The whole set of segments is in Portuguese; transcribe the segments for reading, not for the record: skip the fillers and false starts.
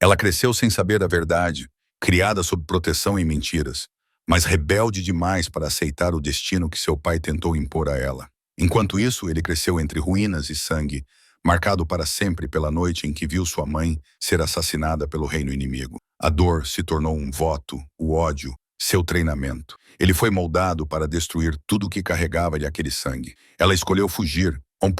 Ela cresceu sem saber a verdade, criada sob proteção e mentiras, mas rebelde demais para aceitar o destino que seu pai tentou impor a ela. Enquanto isso, ele cresceu entre ruínas e sangue, marcado para sempre pela noite em que viu sua mãe ser assassinada pelo reino inimigo. A dor se tornou um voto, o ódio, seu treinamento. Ele foi moldado para destruir tudo o que carregava-lhe aquele sangue. Ela escolheu fugir, não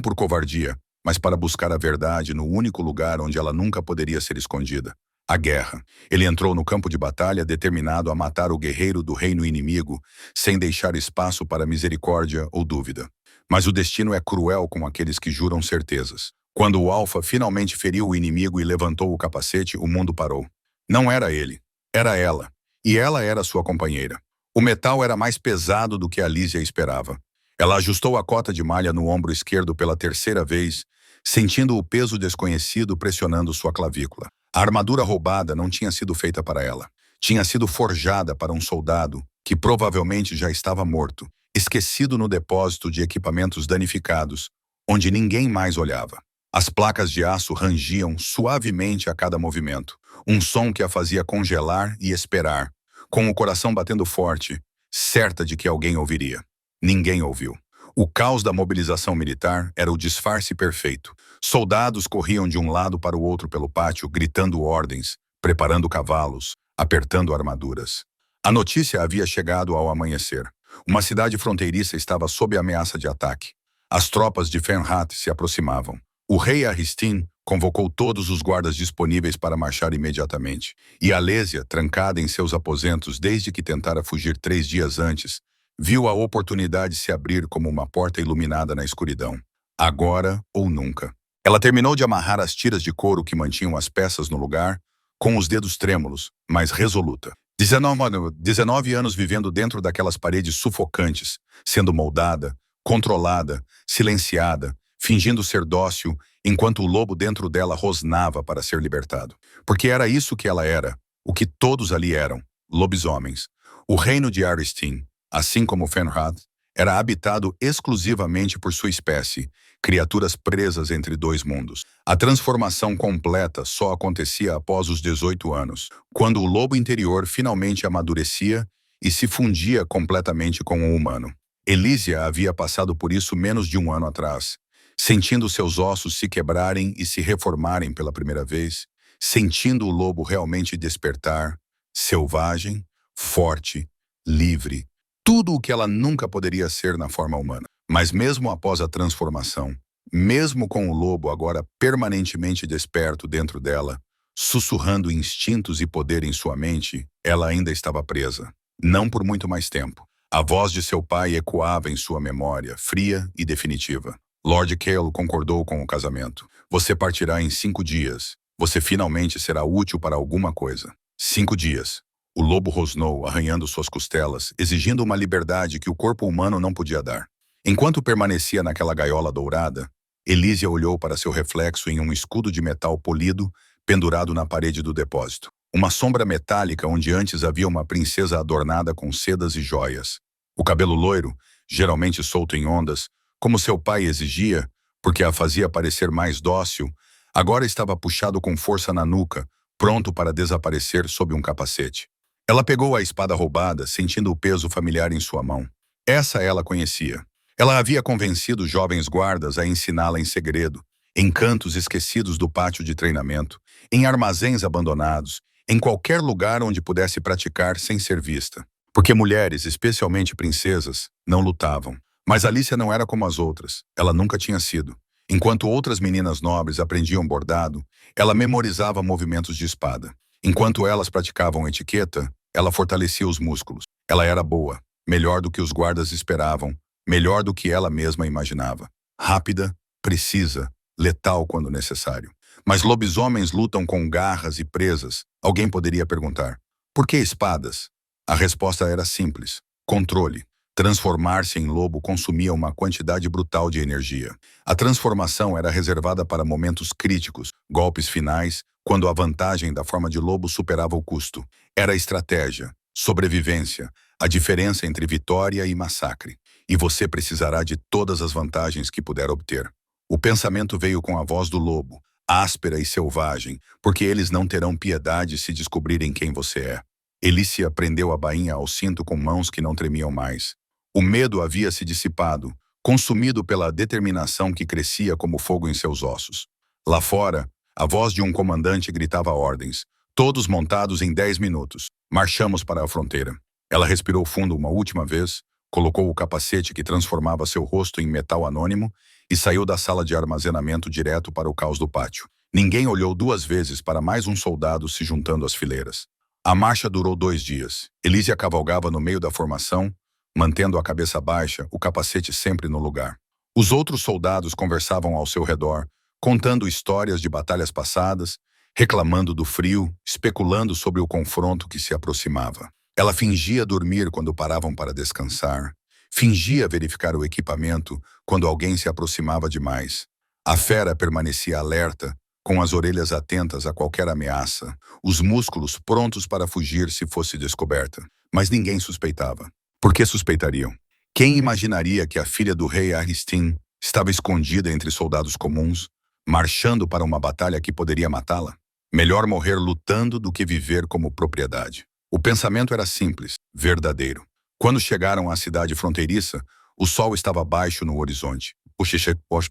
por covardia, mas para buscar a verdade no único lugar onde ela nunca poderia ser escondida. A guerra. Ele entrou no campo de batalha determinado a matar o guerreiro do reino inimigo, sem deixar espaço para misericórdia ou dúvida. Mas o destino é cruel com aqueles que juram certezas. Quando o Alfa finalmente feriu o inimigo e levantou o capacete, o mundo parou. Não era ele, era ela. E ela era sua companheira. O metal era mais pesado do que Alicia esperava. Ela ajustou a cota de malha no ombro esquerdo pela terceira vez, sentindo o peso desconhecido pressionando sua clavícula. A armadura roubada não tinha sido feita para ela. Tinha sido forjada para um soldado que provavelmente já estava morto, esquecido no depósito de equipamentos danificados, onde ninguém mais olhava. As placas de aço rangiam suavemente a cada movimento, um som que a fazia congelar e esperar, com o coração batendo forte, certa de que alguém ouviria. Ninguém ouviu. O caos da mobilização militar era o disfarce perfeito. Soldados corriam de um lado para o outro pelo pátio, gritando ordens, preparando cavalos, apertando armaduras. A notícia havia chegado ao amanhecer. Uma cidade fronteiriça estava sob ameaça de ataque. As tropas de Fenrat se aproximavam. O rei Aristin convocou todos os guardas disponíveis para marchar imediatamente. E Alésia, trancada em seus aposentos desde que tentara fugir 3 dias antes, viu a oportunidade se abrir como uma porta iluminada na escuridão. Agora ou nunca. Ela terminou de amarrar as tiras de couro que mantinham as peças no lugar, com os dedos trêmulos, mas resoluta. 19 anos vivendo dentro daquelas paredes sufocantes, sendo moldada, controlada, silenciada, fingindo ser dócil, enquanto o lobo dentro dela rosnava para ser libertado. Porque era isso que ela era, o que todos ali eram, lobisomens. O reino de Aristin, assim como Fenrat, era habitado exclusivamente por sua espécie, criaturas presas entre 2 mundos. A transformação completa só acontecia após os 18 anos, quando o lobo interior finalmente amadurecia e se fundia completamente com o humano. Alicia havia passado por isso menos de 1 ano atrás, sentindo seus ossos se quebrarem e se reformarem pela primeira vez, sentindo o lobo realmente despertar, selvagem, forte, livre, tudo o que ela nunca poderia ser na forma humana. Mas mesmo após a transformação, mesmo com o lobo agora permanentemente desperto dentro dela, sussurrando instintos e poder em sua mente, ela ainda estava presa. Não por muito mais tempo. A voz de seu pai ecoava em sua memória, fria e definitiva. Lord Cale concordou com o casamento. Você partirá em 5 dias. Você finalmente será útil para alguma coisa. 5 dias. O lobo rosnou, arranhando suas costelas, exigindo uma liberdade que o corpo humano não podia dar. Enquanto permanecia naquela gaiola dourada, Alicia olhou para seu reflexo em um escudo de metal polido pendurado na parede do depósito. Uma sombra metálica onde antes havia uma princesa adornada com sedas e joias. O cabelo loiro, geralmente solto em ondas, como seu pai exigia, porque a fazia parecer mais dócil, agora estava puxado com força na nuca, pronto para desaparecer sob um capacete. Ela pegou a espada roubada, sentindo o peso familiar em sua mão. Essa ela conhecia. Ela havia convencido os jovens guardas a ensiná-la em segredo, em cantos esquecidos do pátio de treinamento, em armazéns abandonados, em qualquer lugar onde pudesse praticar sem ser vista. Porque mulheres, especialmente princesas, não lutavam. Mas Alicia não era como as outras. Ela nunca tinha sido. Enquanto outras meninas nobres aprendiam bordado, ela memorizava movimentos de espada. Enquanto elas praticavam etiqueta, ela fortalecia os músculos. Ela era boa, melhor do que os guardas esperavam, melhor do que ela mesma imaginava. Rápida, precisa, letal quando necessário. Mas lobisomens lutam com garras e presas. Alguém poderia perguntar, por que espadas? A resposta era simples, controle. Transformar-se em lobo consumia uma quantidade brutal de energia. A transformação era reservada para momentos críticos, golpes finais, quando a vantagem da forma de lobo superava o custo. Era estratégia, sobrevivência, a diferença entre vitória e massacre. E você precisará de todas as vantagens que puder obter. O pensamento veio com a voz do lobo, áspera e selvagem, porque eles não terão piedade se descobrirem quem você é. Elícia prendeu a bainha ao cinto com mãos que não tremiam mais. O medo havia se dissipado, consumido pela determinação que crescia como fogo em seus ossos. Lá fora, a voz de um comandante gritava ordens. Todos montados em 10 minutos. Marchamos para a fronteira. Ela respirou fundo uma última vez, colocou o capacete que transformava seu rosto em metal anônimo e saiu da sala de armazenamento direto para o caos do pátio. Ninguém olhou 2 vezes para mais um soldado se juntando às fileiras. A marcha durou 2 dias. Elísia cavalgava no meio da formação, mantendo a cabeça baixa, o capacete sempre no lugar. Os outros soldados conversavam ao seu redor, contando histórias de batalhas passadas, reclamando do frio, especulando sobre o confronto que se aproximava. Ela fingia dormir quando paravam para descansar, fingia verificar o equipamento quando alguém se aproximava demais. A fera permanecia alerta, com as orelhas atentas a qualquer ameaça, os músculos prontos para fugir se fosse descoberta. Mas ninguém suspeitava. Por que suspeitariam? Quem imaginaria que a filha do rei Aristim estava escondida entre soldados comuns, marchando para uma batalha que poderia matá-la? Melhor morrer lutando do que viver como propriedade. O pensamento era simples, verdadeiro. Quando chegaram à cidade fronteiriça, o sol estava baixo no horizonte. O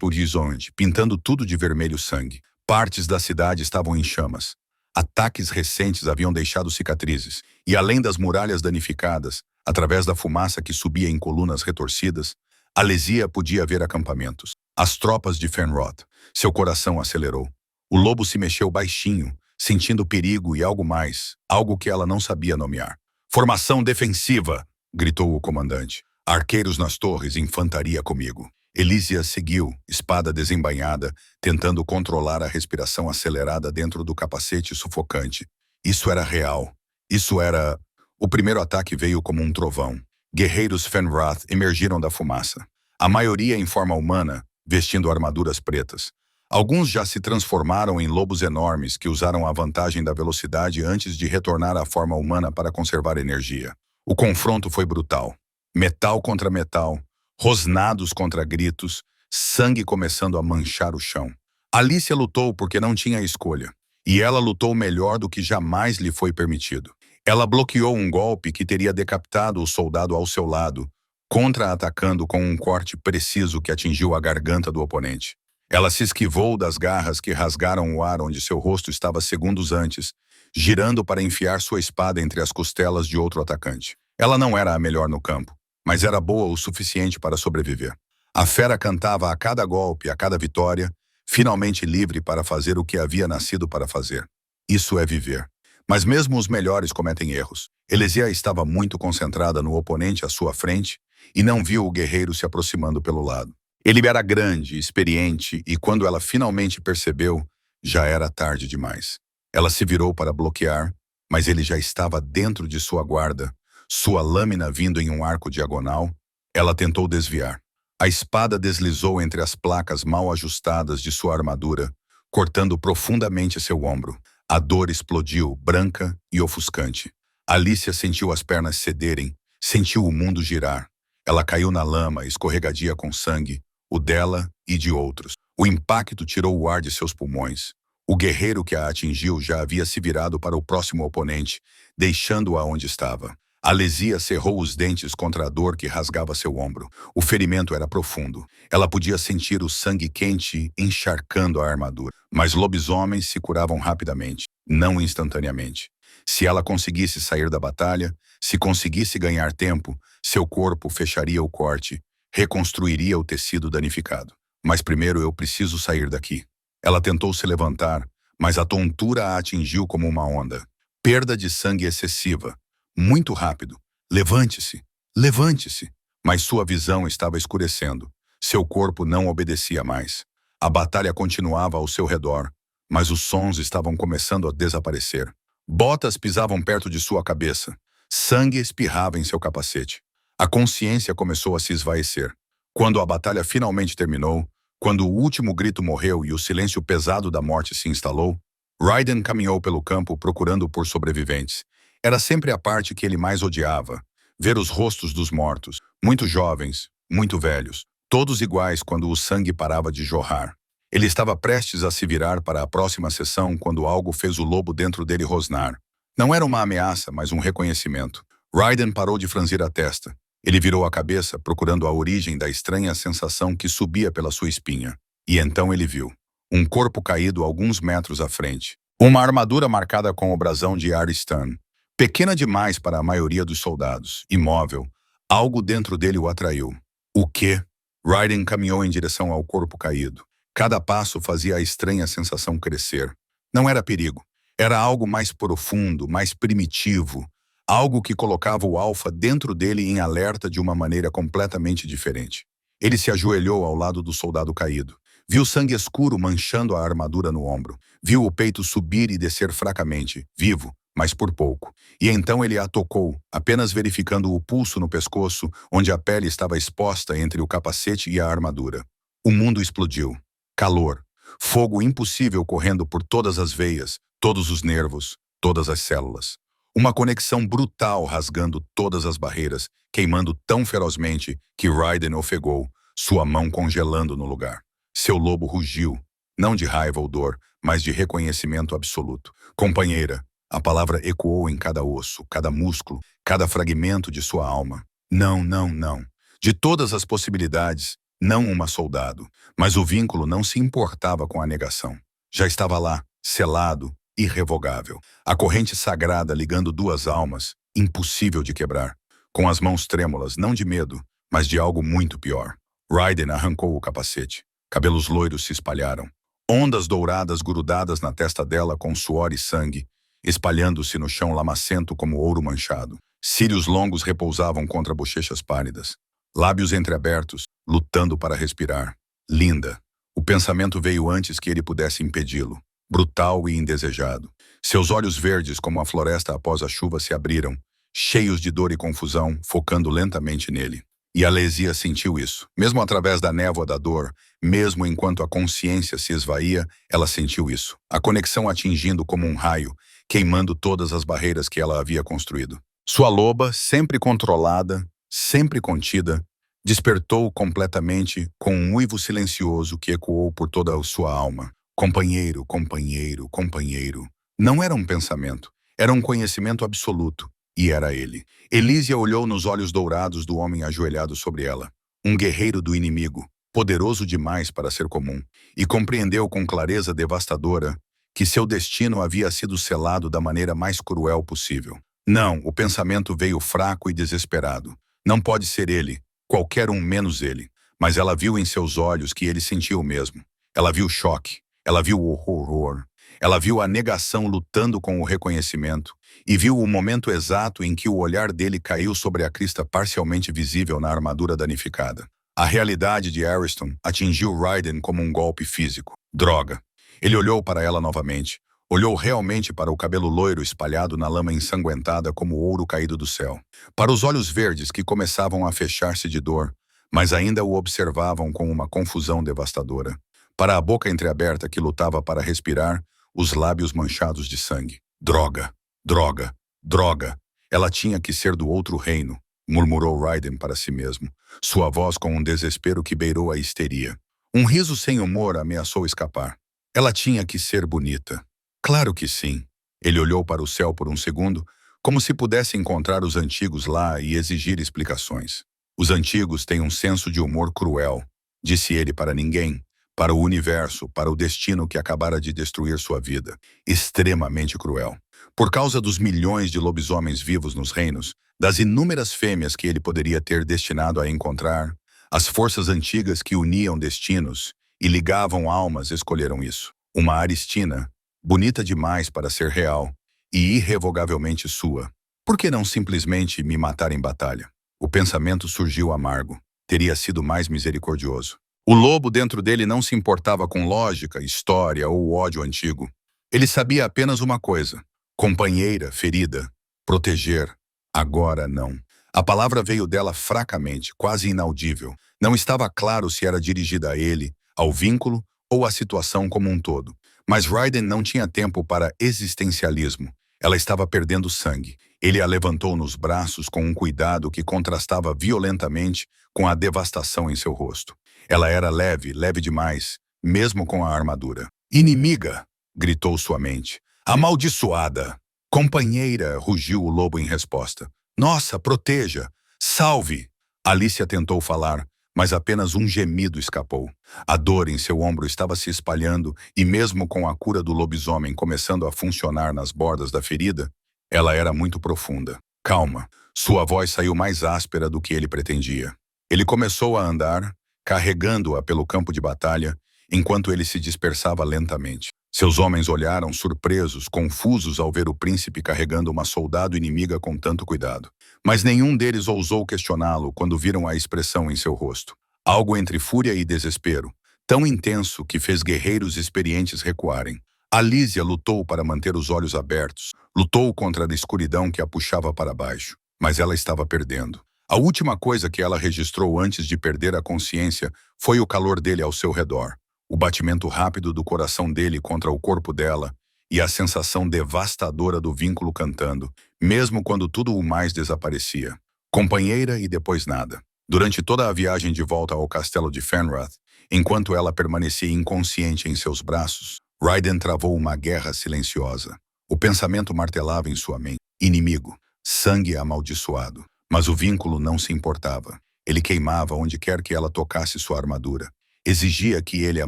horizonte, pintando tudo de vermelho sangue. Partes da cidade estavam em chamas. Ataques recentes haviam deixado cicatrizes, e além das muralhas danificadas, através da fumaça que subia em colunas retorcidas, Alesia podia ver acampamentos. As tropas de Fenrod. Seu coração acelerou. O lobo se mexeu baixinho, sentindo perigo e algo mais, algo que ela não sabia nomear. Formação defensiva, gritou o comandante. Arqueiros nas torres, infantaria comigo. Elísia seguiu, espada desembainhada, tentando controlar a respiração acelerada dentro do capacete sufocante. Isso era real. Isso era... O primeiro ataque veio como um trovão. Guerreiros Fenrath emergiram da fumaça. A maioria em forma humana, vestindo armaduras pretas. Alguns já se transformaram em lobos enormes que usaram a vantagem da velocidade antes de retornar à forma humana para conservar energia. O confronto foi brutal. Metal contra metal, rosnados contra gritos, sangue começando a manchar o chão. Alicia lutou porque não tinha escolha, e ela lutou melhor do que jamais lhe foi permitido. Ela bloqueou um golpe que teria decapitado o soldado ao seu lado, contra-atacando com um corte preciso que atingiu a garganta do oponente. Ela se esquivou das garras que rasgaram o ar onde seu rosto estava segundos antes, girando para enfiar sua espada entre as costelas de outro atacante. Ela não era a melhor no campo, mas era boa o suficiente para sobreviver. A fera cantava a cada golpe, a cada vitória, finalmente livre para fazer o que havia nascido para fazer. Isso é viver. Mas mesmo os melhores cometem erros. Elísia estava muito concentrada no oponente à sua frente e não viu o guerreiro se aproximando pelo lado. Ele era grande, experiente, e quando ela finalmente percebeu, já era tarde demais. Ela se virou para bloquear, mas ele já estava dentro de sua guarda, sua lâmina vindo em um arco diagonal. Ela tentou desviar. A espada deslizou entre as placas mal ajustadas de sua armadura, cortando profundamente seu ombro. A dor explodiu, branca e ofuscante. Alicia sentiu as pernas cederem, sentiu o mundo girar. Ela caiu na lama, escorregadia com sangue, o dela e de outros. O impacto tirou o ar de seus pulmões. O guerreiro que a atingiu já havia se virado para o próximo oponente, deixando-a onde estava. Alesia cerrou os dentes contra a dor que rasgava seu ombro. O ferimento era profundo. Ela podia sentir o sangue quente encharcando a armadura. Mas lobisomens se curavam rapidamente, não instantaneamente. Se ela conseguisse sair da batalha, se conseguisse ganhar tempo, seu corpo fecharia o corte, reconstruiria o tecido danificado. Mas primeiro eu preciso sair daqui. Ela tentou se levantar, mas a tontura a atingiu como uma onda. Perda de sangue excessiva. Muito rápido. Levante-se. Levante-se. Mas sua visão estava escurecendo. Seu corpo não obedecia mais. A batalha continuava ao seu redor, mas os sons estavam começando a desaparecer. Botas pisavam perto de sua cabeça. Sangue espirrava em seu capacete. A consciência começou a se esvaecer. Quando a batalha finalmente terminou, quando o último grito morreu e o silêncio pesado da morte se instalou, Raiden caminhou pelo campo procurando por sobreviventes. Era sempre a parte que ele mais odiava. Ver os rostos dos mortos, muito jovens, muito velhos, todos iguais quando o sangue parava de jorrar. Ele estava prestes a se virar para a próxima sessão quando algo fez o lobo dentro dele rosnar. Não era uma ameaça, mas um reconhecimento. Raiden parou de franzir a testa. Ele virou a cabeça, procurando a origem da estranha sensação que subia pela sua espinha. E então ele viu um corpo caído alguns metros à frente. Uma armadura marcada com o brasão de Aristan. Pequena demais para a maioria dos soldados. Imóvel. Algo dentro dele o atraiu. O quê? Raiden caminhou em direção ao corpo caído. Cada passo fazia a estranha sensação crescer. Não era perigo. Era algo mais profundo, mais primitivo. Algo que colocava o alfa dentro dele em alerta de uma maneira completamente diferente. Ele se ajoelhou ao lado do soldado caído. Viu sangue escuro manchando a armadura no ombro. Viu o peito subir e descer fracamente, vivo, mas por pouco. E então ele a tocou, apenas verificando o pulso no pescoço, onde a pele estava exposta entre o capacete e a armadura. O mundo explodiu. Calor. Fogo impossível correndo por todas as veias, todos os nervos, todas as células. Uma conexão brutal rasgando todas as barreiras, queimando tão ferozmente que Raiden ofegou, sua mão congelando no lugar. Seu lobo rugiu, não de raiva ou dor, mas de reconhecimento absoluto. Companheira, a palavra ecoou em cada osso, cada músculo, cada fragmento de sua alma. Não, não, não. De todas as possibilidades, não uma soldado. Mas o vínculo não se importava com a negação. Já estava lá, selado, irrevogável. A corrente sagrada ligando duas almas, impossível de quebrar. Com as mãos trêmulas, não de medo, mas de algo muito pior. Raiden arrancou o capacete. Cabelos loiros se espalharam. Ondas douradas grudadas na testa dela com suor e sangue, espalhando-se no chão lamacento como ouro manchado. Cílios longos repousavam contra bochechas pálidas. Lábios entreabertos, lutando para respirar. Linda. O pensamento veio antes que ele pudesse impedi-lo. Brutal e indesejado. Seus olhos verdes como a floresta após a chuva se abriram, cheios de dor e confusão, focando lentamente nele. E a Lesia sentiu isso. Mesmo através da névoa da dor, mesmo enquanto a consciência se esvaía, ela sentiu isso. A conexão atingindo como um raio, queimando todas as barreiras que ela havia construído. Sua loba, sempre controlada, sempre contida, despertou completamente com um uivo silencioso que ecoou por toda a sua alma. Companheiro, companheiro, companheiro. Não era um pensamento, era um conhecimento absoluto. E era ele. Elísia olhou nos olhos dourados do homem ajoelhado sobre ela. Um guerreiro do inimigo, poderoso demais para ser comum. E compreendeu com clareza devastadora que seu destino havia sido selado da maneira mais cruel possível. Não, o pensamento veio fraco e desesperado. Não pode ser ele, qualquer um menos ele. Mas ela viu em seus olhos que ele sentiu o mesmo. Ela viu choque, ela viu o horror. Ela viu a negação lutando com o reconhecimento e viu o momento exato em que o olhar dele caiu sobre a crista parcialmente visível na armadura danificada. A realidade de Ariston atingiu Raiden como um golpe físico. Droga. Ele olhou para ela novamente. Olhou realmente para o cabelo loiro espalhado na lama ensanguentada como ouro caído do céu. Para os olhos verdes que começavam a fechar-se de dor, mas ainda o observavam com uma confusão devastadora. Para a boca entreaberta que lutava para respirar, os lábios manchados de sangue. Droga, droga, droga. Ela tinha que ser do outro reino, murmurou Raiden para si mesmo, sua voz com um desespero que beirou a histeria. Um riso sem humor ameaçou escapar. Ela tinha que ser bonita. Claro que sim. Ele olhou para o céu por um segundo, como se pudesse encontrar os antigos lá e exigir explicações. Os antigos têm um senso de humor cruel, disse ele para ninguém, para o universo, para o destino que acabara de destruir sua vida. Extremamente cruel. Por causa dos milhões de lobisomens vivos nos reinos, das inúmeras fêmeas que ele poderia ter destinado a encontrar, as forças antigas que uniam destinos e ligavam almas escolheram isso. Uma Aristina, bonita demais para ser real e irrevogavelmente sua. Por que não simplesmente me matar em batalha? O pensamento surgiu amargo. Teria sido mais misericordioso. O lobo dentro dele não se importava com lógica, história ou ódio antigo. Ele sabia apenas uma coisa. Companheira, ferida, proteger. Agora não. A palavra veio dela fracamente, quase inaudível. Não estava claro se era dirigida a ele, ao vínculo ou à situação como um todo. Mas Raiden não tinha tempo para existencialismo. Ela estava perdendo sangue. Ele a levantou nos braços com um cuidado que contrastava violentamente com a devastação em seu rosto. Ela era leve, leve demais, mesmo com a armadura. Inimiga! Gritou sua mente. Amaldiçoada! Companheira! Rugiu o lobo em resposta. Nossa, proteja! Salve! Alicia tentou falar, mas apenas um gemido escapou. A dor em seu ombro estava se espalhando e mesmo com a cura do lobisomem começando a funcionar nas bordas da ferida, ela era muito profunda. Calma. Sua voz saiu mais áspera do que ele pretendia. Ele começou a andar, carregando-a pelo campo de batalha, enquanto ele se dispersava lentamente. Seus homens olharam surpresos, confusos ao ver o príncipe carregando uma soldado inimiga com tanto cuidado. Mas nenhum deles ousou questioná-lo quando viram a expressão em seu rosto. Algo entre fúria e desespero, tão intenso que fez guerreiros experientes recuarem. Alicia lutou para manter os olhos abertos, lutou contra a escuridão que a puxava para baixo, mas ela estava perdendo. A última coisa que ela registrou antes de perder a consciência foi o calor dele ao seu redor, o batimento rápido do coração dele contra o corpo dela e a sensação devastadora do vínculo cantando, mesmo quando tudo o mais desaparecia. Companheira e depois nada. Durante toda a viagem de volta ao castelo de Fenrath, enquanto ela permanecia inconsciente em seus braços, Raiden travou uma guerra silenciosa. O pensamento martelava em sua mente. Inimigo. Sangue amaldiçoado. Mas o vínculo não se importava. Ele queimava onde quer que ela tocasse sua armadura. Exigia que ele a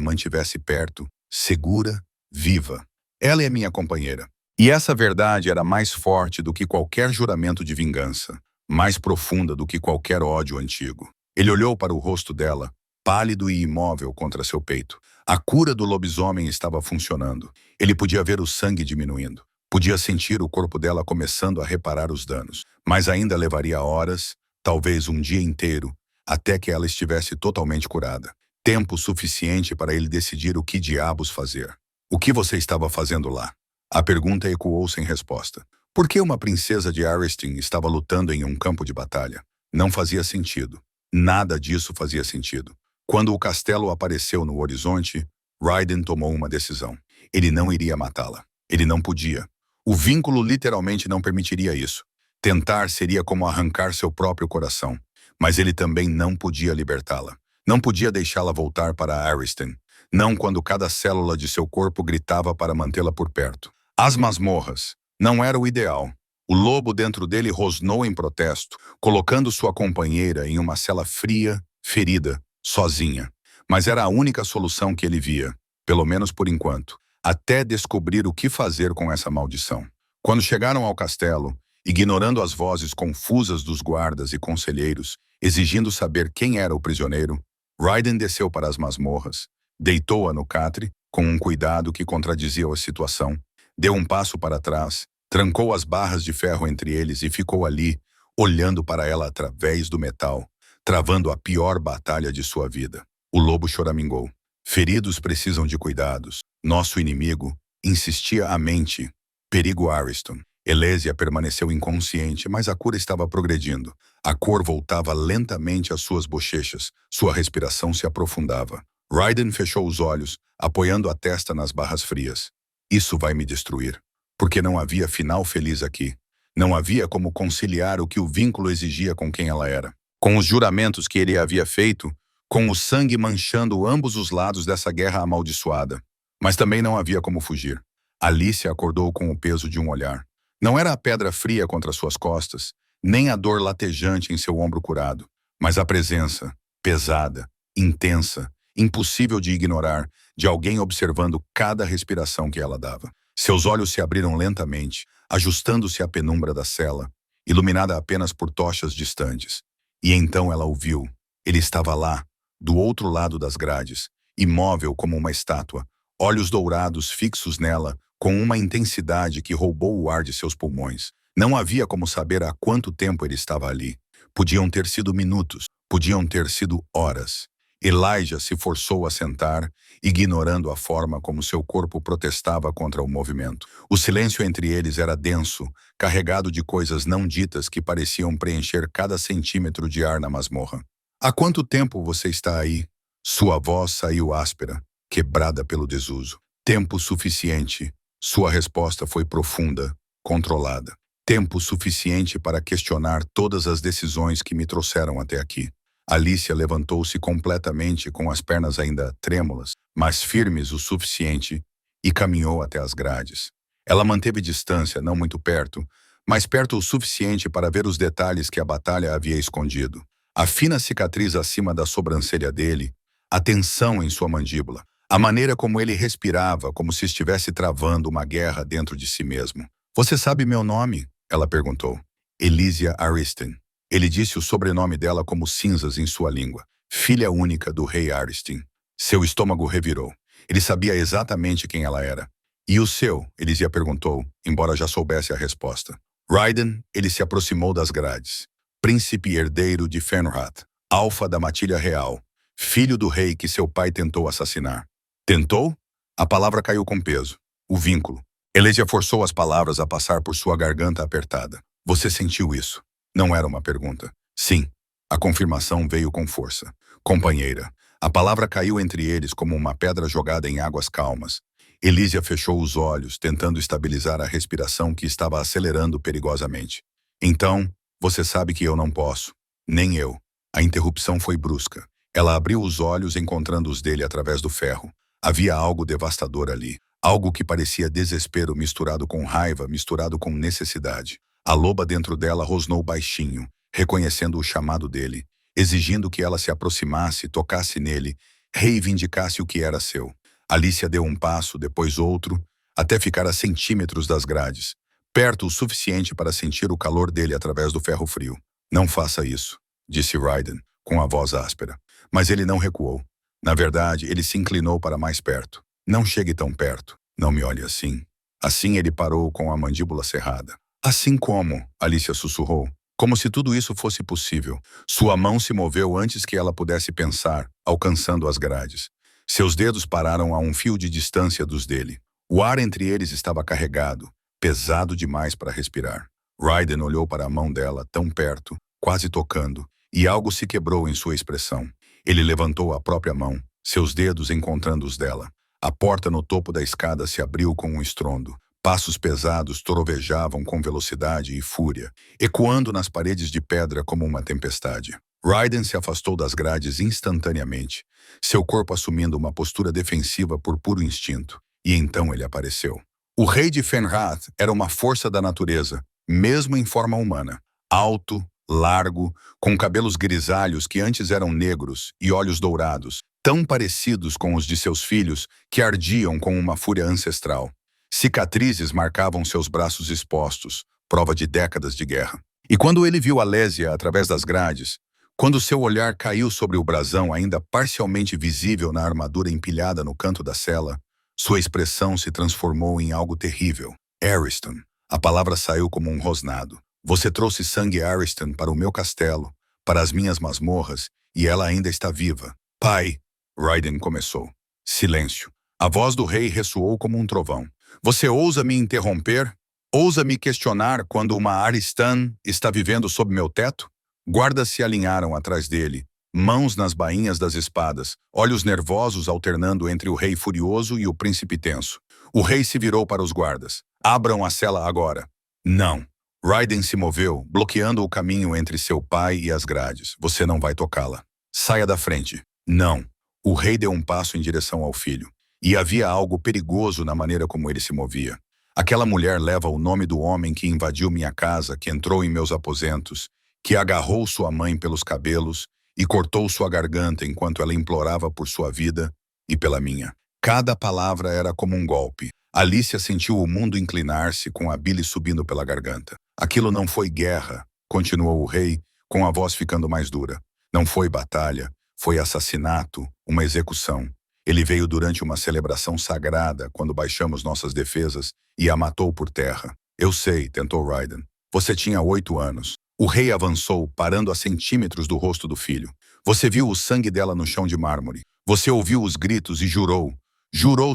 mantivesse perto, segura, viva. Ela é minha companheira. E essa verdade era mais forte do que qualquer juramento de vingança, mais profunda do que qualquer ódio antigo. Ele olhou para o rosto dela, pálido e imóvel contra seu peito. A cura do lobisomem estava funcionando. Ele podia ver o sangue diminuindo. Podia sentir o corpo dela começando a reparar os danos. Mas ainda levaria horas, talvez um dia inteiro, até que ela estivesse totalmente curada. Tempo suficiente para ele decidir o que diabos fazer. O que você estava fazendo lá? A pergunta ecoou sem resposta. Por que uma princesa de Aristin estava lutando em um campo de batalha? Não fazia sentido. Nada disso fazia sentido. Quando o castelo apareceu no horizonte, Raiden tomou uma decisão. Ele não iria matá-la. Ele não podia. O vínculo literalmente não permitiria isso. Tentar seria como arrancar seu próprio coração. Mas ele também não podia libertá-la. Não podia deixá-la voltar para Aristin. Não quando cada célula de seu corpo gritava para mantê-la por perto. As masmorras. Não era o ideal. O lobo dentro dele rosnou em protesto, colocando sua companheira em uma cela fria, ferida, sozinha. Mas era a única solução que ele via, pelo menos por enquanto, até descobrir o que fazer com essa maldição. Quando chegaram ao castelo, ignorando as vozes confusas dos guardas e conselheiros, exigindo saber quem era o prisioneiro, Raiden desceu para as masmorras, deitou-a no catre, com um cuidado que contradizia a situação, deu um passo para trás, trancou as barras de ferro entre eles e ficou ali, olhando para ela através do metal, travando a pior batalha de sua vida. O lobo choramingou. Feridos precisam de cuidados. Nosso inimigo, insistia a mente. Perigo Ariston. Elesia permaneceu inconsciente, mas a cura estava progredindo. A cor voltava lentamente às suas bochechas. Sua respiração se aprofundava. Raiden fechou os olhos, apoiando a testa nas barras frias. Isso vai me destruir. Porque não havia final feliz aqui. Não havia como conciliar o que o vínculo exigia com quem ela era. Com os juramentos que ele havia feito, com o sangue manchando ambos os lados dessa guerra amaldiçoada. Mas também não havia como fugir. Alicia acordou com o peso de um olhar. Não era a pedra fria contra suas costas, nem a dor latejante em seu ombro curado, mas a presença, pesada, intensa, impossível de ignorar, de alguém observando cada respiração que ela dava. Seus olhos se abriram lentamente, ajustando-se à penumbra da cela, iluminada apenas por tochas distantes. E então ela o viu. Ele estava lá, do outro lado das grades, imóvel como uma estátua, olhos dourados fixos nela, com uma intensidade que roubou o ar de seus pulmões. Não havia como saber há quanto tempo ele estava ali. Podiam ter sido minutos, podiam ter sido horas. Elijah se forçou a sentar, ignorando a forma como seu corpo protestava contra o movimento. O silêncio entre eles era denso, carregado de coisas não ditas que pareciam preencher cada centímetro de ar na masmorra. Há quanto tempo você está aí? Sua voz saiu áspera, quebrada pelo desuso. Tempo suficiente. Sua resposta foi profunda, controlada. Tempo suficiente para questionar todas as decisões que me trouxeram até aqui. Alicia levantou-se completamente com as pernas ainda trêmulas, mas firmes o suficiente, e caminhou até as grades. Ela manteve distância, não muito perto, mas perto o suficiente para ver os detalhes que a batalha havia escondido. A fina cicatriz acima da sobrancelha dele, a tensão em sua mandíbula, a maneira como ele respirava, como se estivesse travando uma guerra dentro de si mesmo. "Você sabe meu nome?" ela perguntou. Elysia Ariston. Ele disse o sobrenome dela como cinzas em sua língua. Filha única do rei Ariston. Seu estômago revirou. Ele sabia exatamente quem ela era. "E o seu?" Elysia perguntou, embora já soubesse a resposta. Raiden, ele se aproximou das grades. Príncipe herdeiro de Fenrath, alfa da matilha real, filho do rei que seu pai tentou assassinar. Tentou? A palavra caiu com peso. O vínculo. Elysia forçou as palavras a passar por sua garganta apertada. "Você sentiu isso?" Não era uma pergunta. Sim. A confirmação veio com força. "Companheira." A palavra caiu entre eles como uma pedra jogada em águas calmas. Elysia fechou os olhos, tentando estabilizar a respiração que estava acelerando perigosamente. "Então, você sabe que eu não posso." "Nem eu." A interrupção foi brusca. Ela abriu os olhos, encontrando os dele através do ferro. Havia algo devastador ali. Algo que parecia desespero misturado com raiva, misturado com necessidade. A loba dentro dela rosnou baixinho, reconhecendo o chamado dele, exigindo que ela se aproximasse, tocasse nele, reivindicasse o que era seu. Alicia deu um passo, depois outro, até ficar a centímetros das grades, perto o suficiente para sentir o calor dele através do ferro frio. "Não faça isso", disse Raiden, com a voz áspera. Mas ele não recuou. Na verdade, ele se inclinou para mais perto. "Não chegue tão perto. Não me olhe assim." Assim ele parou com a mandíbula cerrada. "Assim como?" Alicia sussurrou. Como se tudo isso fosse possível. Sua mão se moveu antes que ela pudesse pensar, alcançando as grades. Seus dedos pararam a um fio de distância dos dele. O ar entre eles estava carregado, pesado demais para respirar. Raiden olhou para a mão dela, tão perto, quase tocando, e algo se quebrou em sua expressão. Ele levantou a própria mão, seus dedos encontrando os dela. A porta no topo da escada se abriu com um estrondo. Passos pesados trovejavam com velocidade e fúria, ecoando nas paredes de pedra como uma tempestade. Raiden se afastou das grades instantaneamente, seu corpo assumindo uma postura defensiva por puro instinto. E então ele apareceu. O rei de Fenrath era uma força da natureza, mesmo em forma humana. Alto, largo, com cabelos grisalhos que antes eram negros e olhos dourados, tão parecidos com os de seus filhos que ardiam com uma fúria ancestral. Cicatrizes marcavam seus braços expostos, prova de décadas de guerra. E quando ele viu Alésia através das grades, quando seu olhar caiu sobre o brasão ainda parcialmente visível na armadura empilhada no canto da cela, sua expressão se transformou em algo terrível. "Ariston." A palavra saiu como um rosnado. "Você trouxe sangue Ariston para o meu castelo, para as minhas masmorras, e ela ainda está viva." "Pai," Raiden começou. Silêncio. A voz do rei ressoou como um trovão. "Você ousa me interromper? Ousa me questionar quando uma Aristan está vivendo sob meu teto?" Guardas se alinharam atrás dele, mãos nas bainhas das espadas, olhos nervosos alternando entre o rei furioso e o príncipe tenso. O rei se virou para os guardas. "Abram a cela agora." "Não." Raiden se moveu, bloqueando o caminho entre seu pai e as grades. "Você não vai tocá-la." "Saia da frente." "Não." O rei deu um passo em direção ao filho. E havia algo perigoso na maneira como ele se movia. "Aquela mulher leva o nome do homem que invadiu minha casa, que entrou em meus aposentos, que agarrou sua mãe pelos cabelos e cortou sua garganta enquanto ela implorava por sua vida e pela minha." Cada palavra era como um golpe. Alicia sentiu o mundo inclinar-se com a bile subindo pela garganta. "Aquilo não foi guerra", continuou o rei, com a voz ficando mais dura. "Não foi batalha, foi assassinato, uma execução. Ele veio durante uma celebração sagrada, quando baixamos nossas defesas, e a matou por terra." "Eu sei", tentou Raiden. "Você tinha 8 anos." O rei avançou, parando a centímetros do rosto do filho. "Você viu o sangue dela no chão de mármore. Você ouviu os gritos e jurou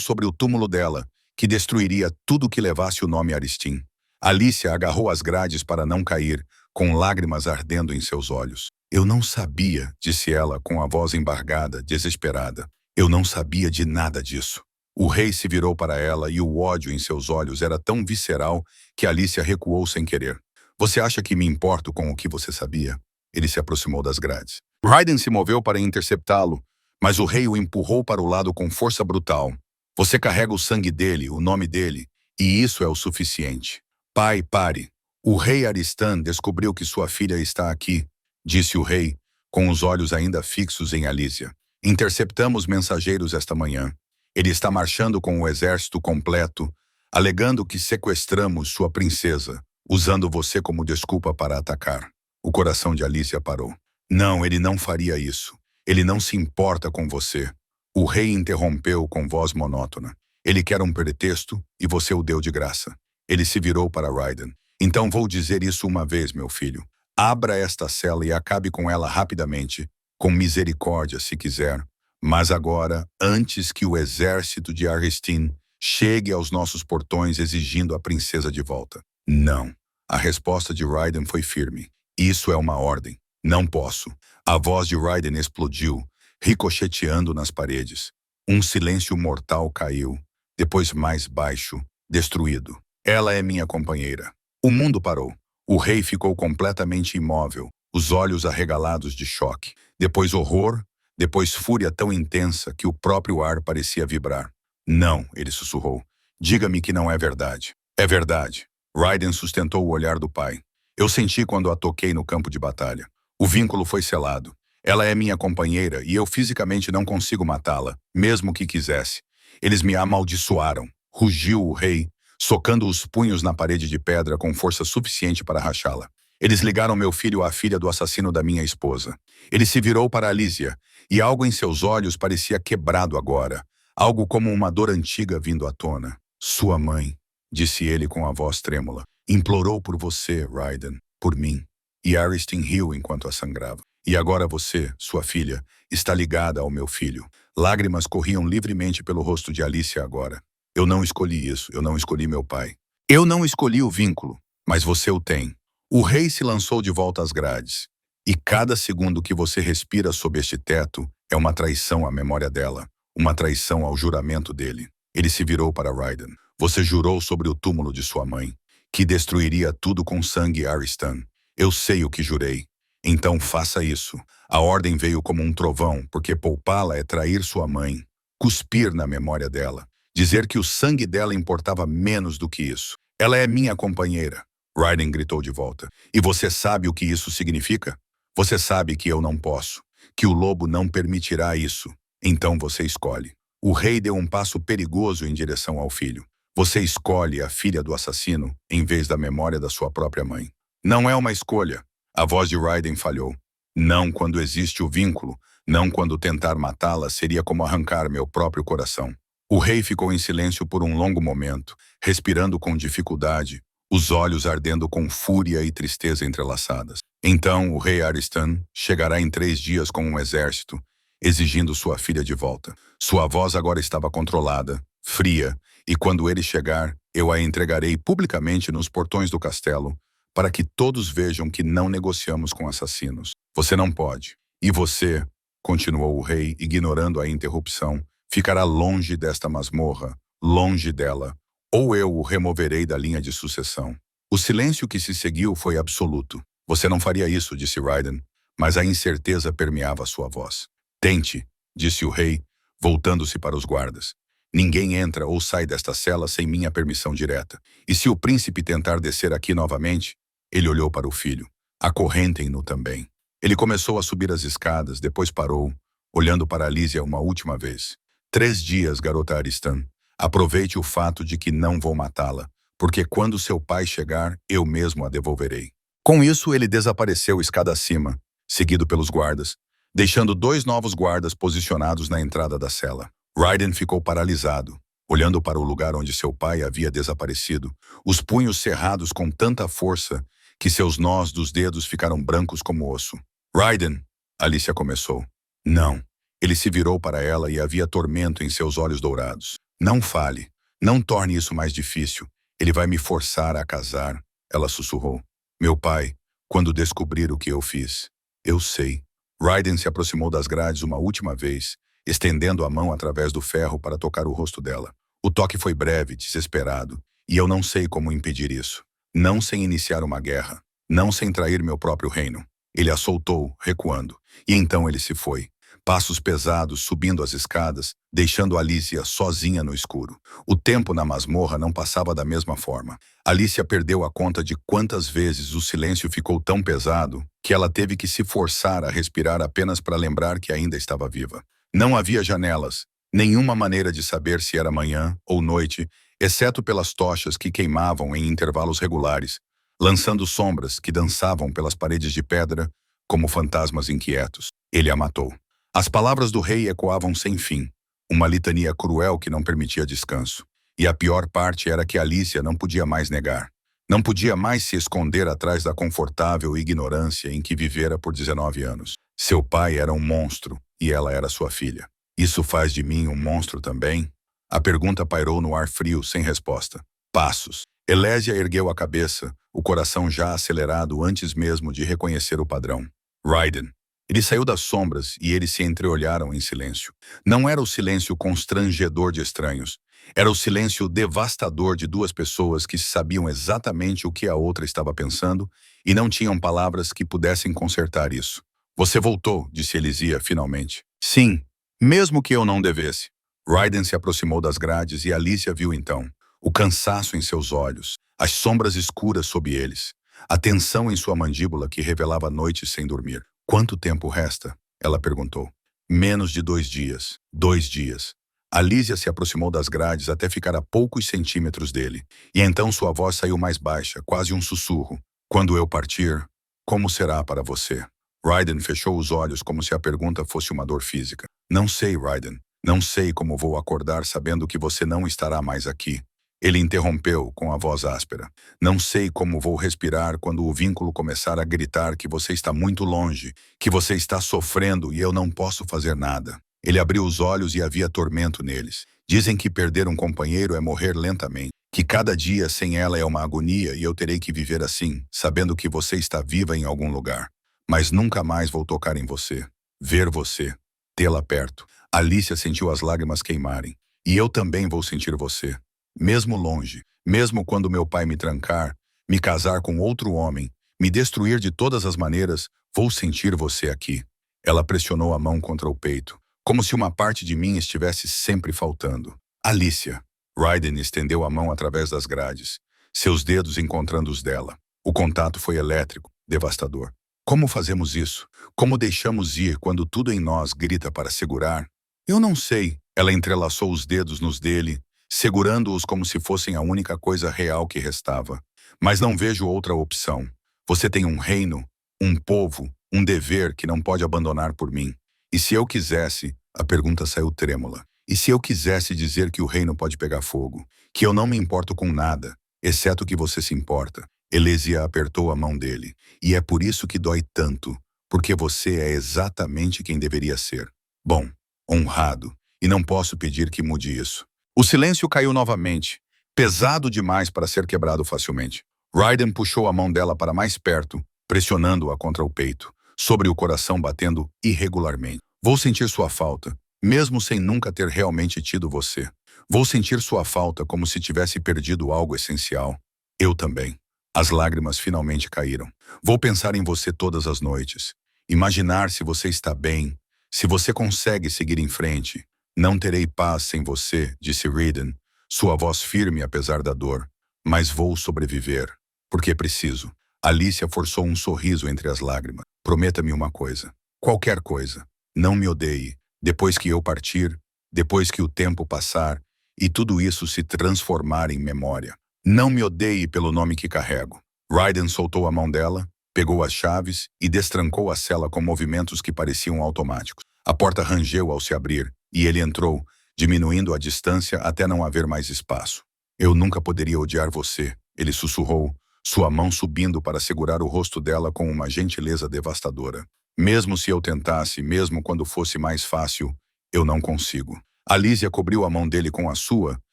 sobre o túmulo dela, que destruiria tudo que levasse o nome Aristin." Alicia agarrou as grades para não cair, com lágrimas ardendo em seus olhos. "Eu não sabia", disse ela com a voz embargada, desesperada. "Eu não sabia de nada disso." O rei se virou para ela e o ódio em seus olhos era tão visceral que Alicia recuou sem querer. "Você acha que me importo com o que você sabia?" Ele se aproximou das grades. Raiden se moveu para interceptá-lo, Mas o rei o empurrou para o lado com força brutal. Você carrega o sangue dele, o nome dele, e isso é o suficiente. Pai, pare. O rei Aristan descobriu que sua filha está aqui, disse o rei, com os olhos ainda fixos em Alícia. Interceptamos mensageiros esta manhã. Ele está marchando com o exército completo, alegando que sequestramos sua princesa, usando você como desculpa para atacar. O coração de Alícia parou. Não, ele não faria isso. Ele não se importa com você. O rei interrompeu com voz monótona. Ele quer um pretexto e você o deu de graça. Ele se virou para Raiden. Então vou dizer isso uma vez, meu filho. Abra esta cela e acabe com ela rapidamente, com misericórdia, se quiser. Mas agora, antes que o exército de Aristan chegue aos nossos portões exigindo a princesa de volta. Não. A resposta de Raiden foi firme. Isso é uma ordem. Não posso. A voz de Raiden explodiu, ricocheteando nas paredes. Um silêncio mortal caiu, depois mais baixo, destruído. Ela é minha companheira. O mundo parou. O rei ficou completamente imóvel, os olhos arregalados de choque. Depois horror, depois fúria tão intensa que o próprio ar parecia vibrar. Não, ele sussurrou. Diga-me que não é verdade. É verdade. Raiden sustentou o olhar do pai. Eu senti quando a toquei no campo de batalha. O vínculo foi selado. Ela é minha companheira e eu fisicamente não consigo matá-la, mesmo que quisesse. Eles me amaldiçoaram. Rugiu o rei, socando os punhos na parede de pedra com força suficiente para rachá-la. Eles ligaram meu filho à filha do assassino da minha esposa. Ele se virou para Alícia, e algo em seus olhos parecia quebrado agora, algo como uma dor antiga vindo à tona. Sua mãe, disse ele com a voz trêmula, implorou por você, Raiden, por mim. E Aristan riu enquanto a sangrava. E agora você, sua filha, está ligada ao meu filho. Lágrimas corriam livremente pelo rosto de Alícia agora. Eu não escolhi isso, eu não escolhi meu pai. Eu não escolhi o vínculo, mas você o tem. O rei se lançou de volta às grades. E cada segundo que você respira sob este teto é uma traição à memória dela, uma traição ao juramento dele. Ele se virou para Raiden. Você jurou sobre o túmulo de sua mãe, que destruiria tudo com sangue Aristan. Eu sei o que jurei. Então faça isso. A ordem veio como um trovão, porque poupá-la é trair sua mãe, cuspir na memória dela, dizer que o sangue dela importava menos do que isso. Ela é minha companheira, Raiden gritou de volta. E você sabe o que isso significa? Você sabe que eu não posso, que o lobo não permitirá isso. Então você escolhe. O rei deu um passo perigoso em direção ao filho. Você escolhe a filha do assassino em vez da memória da sua própria mãe. Não é uma escolha. A voz de Raiden falhou. Não quando existe o vínculo, não quando tentar matá-la seria como arrancar meu próprio coração. O rei ficou em silêncio por um longo momento, respirando com dificuldade, os olhos ardendo com fúria e tristeza entrelaçadas. Então o rei Aristan chegará em 3 dias com um exército, exigindo sua filha de volta. Sua voz agora estava controlada, fria, e quando ele chegar, eu a entregarei publicamente nos portões do castelo, para que todos vejam que não negociamos com assassinos. Você não pode. E você, continuou o rei, ignorando a interrupção, ficará longe desta masmorra, longe dela, ou eu o removerei da linha de sucessão. O silêncio que se seguiu foi absoluto. Você não faria isso, disse Raiden, mas a incerteza permeava sua voz. Tente, disse o rei, voltando-se para os guardas. Ninguém entra ou sai desta cela sem minha permissão direta. E se o príncipe tentar descer aqui novamente, ele olhou para o filho. Acorrentem-no também. Ele começou a subir as escadas, depois parou, olhando para Alícia uma última vez. 3 dias, garota Aristan. Aproveite o fato de que não vou matá-la, porque quando seu pai chegar, eu mesmo a devolverei. Com isso, ele desapareceu escada acima, seguido pelos guardas, deixando 2 novos guardas posicionados na entrada da cela. Raiden ficou paralisado, olhando para o lugar onde seu pai havia desaparecido, os punhos cerrados com tanta força que seus nós dos dedos ficaram brancos como osso. Raiden, Alícia começou. Não. Ele se virou para ela e havia tormento em seus olhos dourados. Não fale. Não torne isso mais difícil. Ele vai me forçar a casar, ela sussurrou. Meu pai, quando descobrir o que eu fiz. Eu sei. Raiden se aproximou das grades uma última vez, estendendo a mão através do ferro para tocar o rosto dela. O toque foi breve, desesperado, e eu não sei como impedir isso. Não sem iniciar uma guerra, não sem trair meu próprio reino. Ele a soltou, recuando, e então ele se foi. Passos pesados subindo as escadas, deixando Alicia sozinha no escuro. O tempo na masmorra não passava da mesma forma. Alicia perdeu a conta de quantas vezes o silêncio ficou tão pesado que ela teve que se forçar a respirar apenas para lembrar que ainda estava viva. Não havia janelas, nenhuma maneira de saber se era manhã ou noite, exceto pelas tochas que queimavam em intervalos regulares, lançando sombras que dançavam pelas paredes de pedra como fantasmas inquietos. Ele a matou. As palavras do rei ecoavam sem fim, uma litania cruel que não permitia descanso. E a pior parte era que Alicia não podia mais negar. Não podia mais se esconder atrás da confortável ignorância em que vivera por 19 anos. Seu pai era um monstro e ela era sua filha. Isso faz de mim um monstro também? A pergunta pairou no ar frio, sem resposta. Passos. Elésia ergueu a cabeça, o coração já acelerado antes mesmo de reconhecer o padrão. Raiden. Ele saiu das sombras e eles se entreolharam em silêncio. Não era o silêncio constrangedor de estranhos. Era o silêncio devastador de duas pessoas que sabiam exatamente o que a outra estava pensando e não tinham palavras que pudessem consertar isso. Você voltou, disse Elisia finalmente. Sim, mesmo que eu não devesse. Raiden se aproximou das grades e Alicia viu então o cansaço em seus olhos, as sombras escuras sob eles, a tensão em sua mandíbula que revelava noites sem dormir. Quanto tempo resta? Ela perguntou. Menos de 2 dias. 2 dias. Alicia se aproximou das grades até ficar a poucos centímetros dele. E então sua voz saiu mais baixa, quase um sussurro. Quando eu partir, como será para você? Raiden fechou os olhos como se a pergunta fosse uma dor física. Não sei, Raiden. Não sei como vou acordar sabendo que você não estará mais aqui. Ele interrompeu com a voz áspera. Não sei como vou respirar quando o vínculo começar a gritar que você está muito longe, que você está sofrendo e eu não posso fazer nada. Ele abriu os olhos e havia tormento neles. Dizem que perder um companheiro é morrer lentamente, que cada dia sem ela é uma agonia e eu terei que viver assim, sabendo que você está viva em algum lugar. Mas nunca mais vou tocar em você, ver você, tê-la perto. Alicia sentiu as lágrimas queimarem. E eu também vou sentir você. Mesmo longe, mesmo quando meu pai me trancar, me casar com outro homem, me destruir de todas as maneiras, vou sentir você aqui. Ela pressionou a mão contra o peito, como se uma parte de mim estivesse sempre faltando. Alicia. Raiden estendeu a mão através das grades, seus dedos encontrando os dela. O contato foi elétrico, devastador. Como fazemos isso? Como deixamos ir quando tudo em nós grita para segurar? Eu não sei. Ela entrelaçou os dedos nos dele, segurando-os como se fossem a única coisa real que restava. Mas não vejo outra opção. Você tem um reino, um povo, um dever que não pode abandonar por mim. E se eu quisesse, a pergunta saiu trêmula, e se eu quisesse dizer que o reino pode pegar fogo, que eu não me importo com nada, exceto que você se importa? Elisia apertou a mão dele. E é por isso que dói tanto, porque você é exatamente quem deveria ser. Bom, honrado, e não posso pedir que mude isso. O silêncio caiu novamente, pesado demais para ser quebrado facilmente. Raiden puxou a mão dela para mais perto, pressionando-a contra o peito, sobre o coração batendo irregularmente. Vou sentir sua falta, mesmo sem nunca ter realmente tido você. Vou sentir sua falta como se tivesse perdido algo essencial. Eu também. As lágrimas finalmente caíram. Vou pensar em você todas as noites. Imaginar se você está bem, se você consegue seguir em frente. Não terei paz sem você, disse Raiden, sua voz firme apesar da dor. Mas vou sobreviver, porque preciso. Alicia forçou um sorriso entre as lágrimas. Prometa-me uma coisa. Qualquer coisa. Não me odeie. Depois que eu partir, depois que o tempo passar, e tudo isso se transformar em memória. Não me odeie pelo nome que carrego. Raiden soltou a mão dela, pegou as chaves e destrancou a cela com movimentos que pareciam automáticos. A porta rangeu ao se abrir, e ele entrou, diminuindo a distância até não haver mais espaço. Eu nunca poderia odiar você, ele sussurrou, sua mão subindo para segurar o rosto dela com uma gentileza devastadora. Mesmo se eu tentasse, mesmo quando fosse mais fácil, eu não consigo. Alicia cobriu a mão dele com a sua,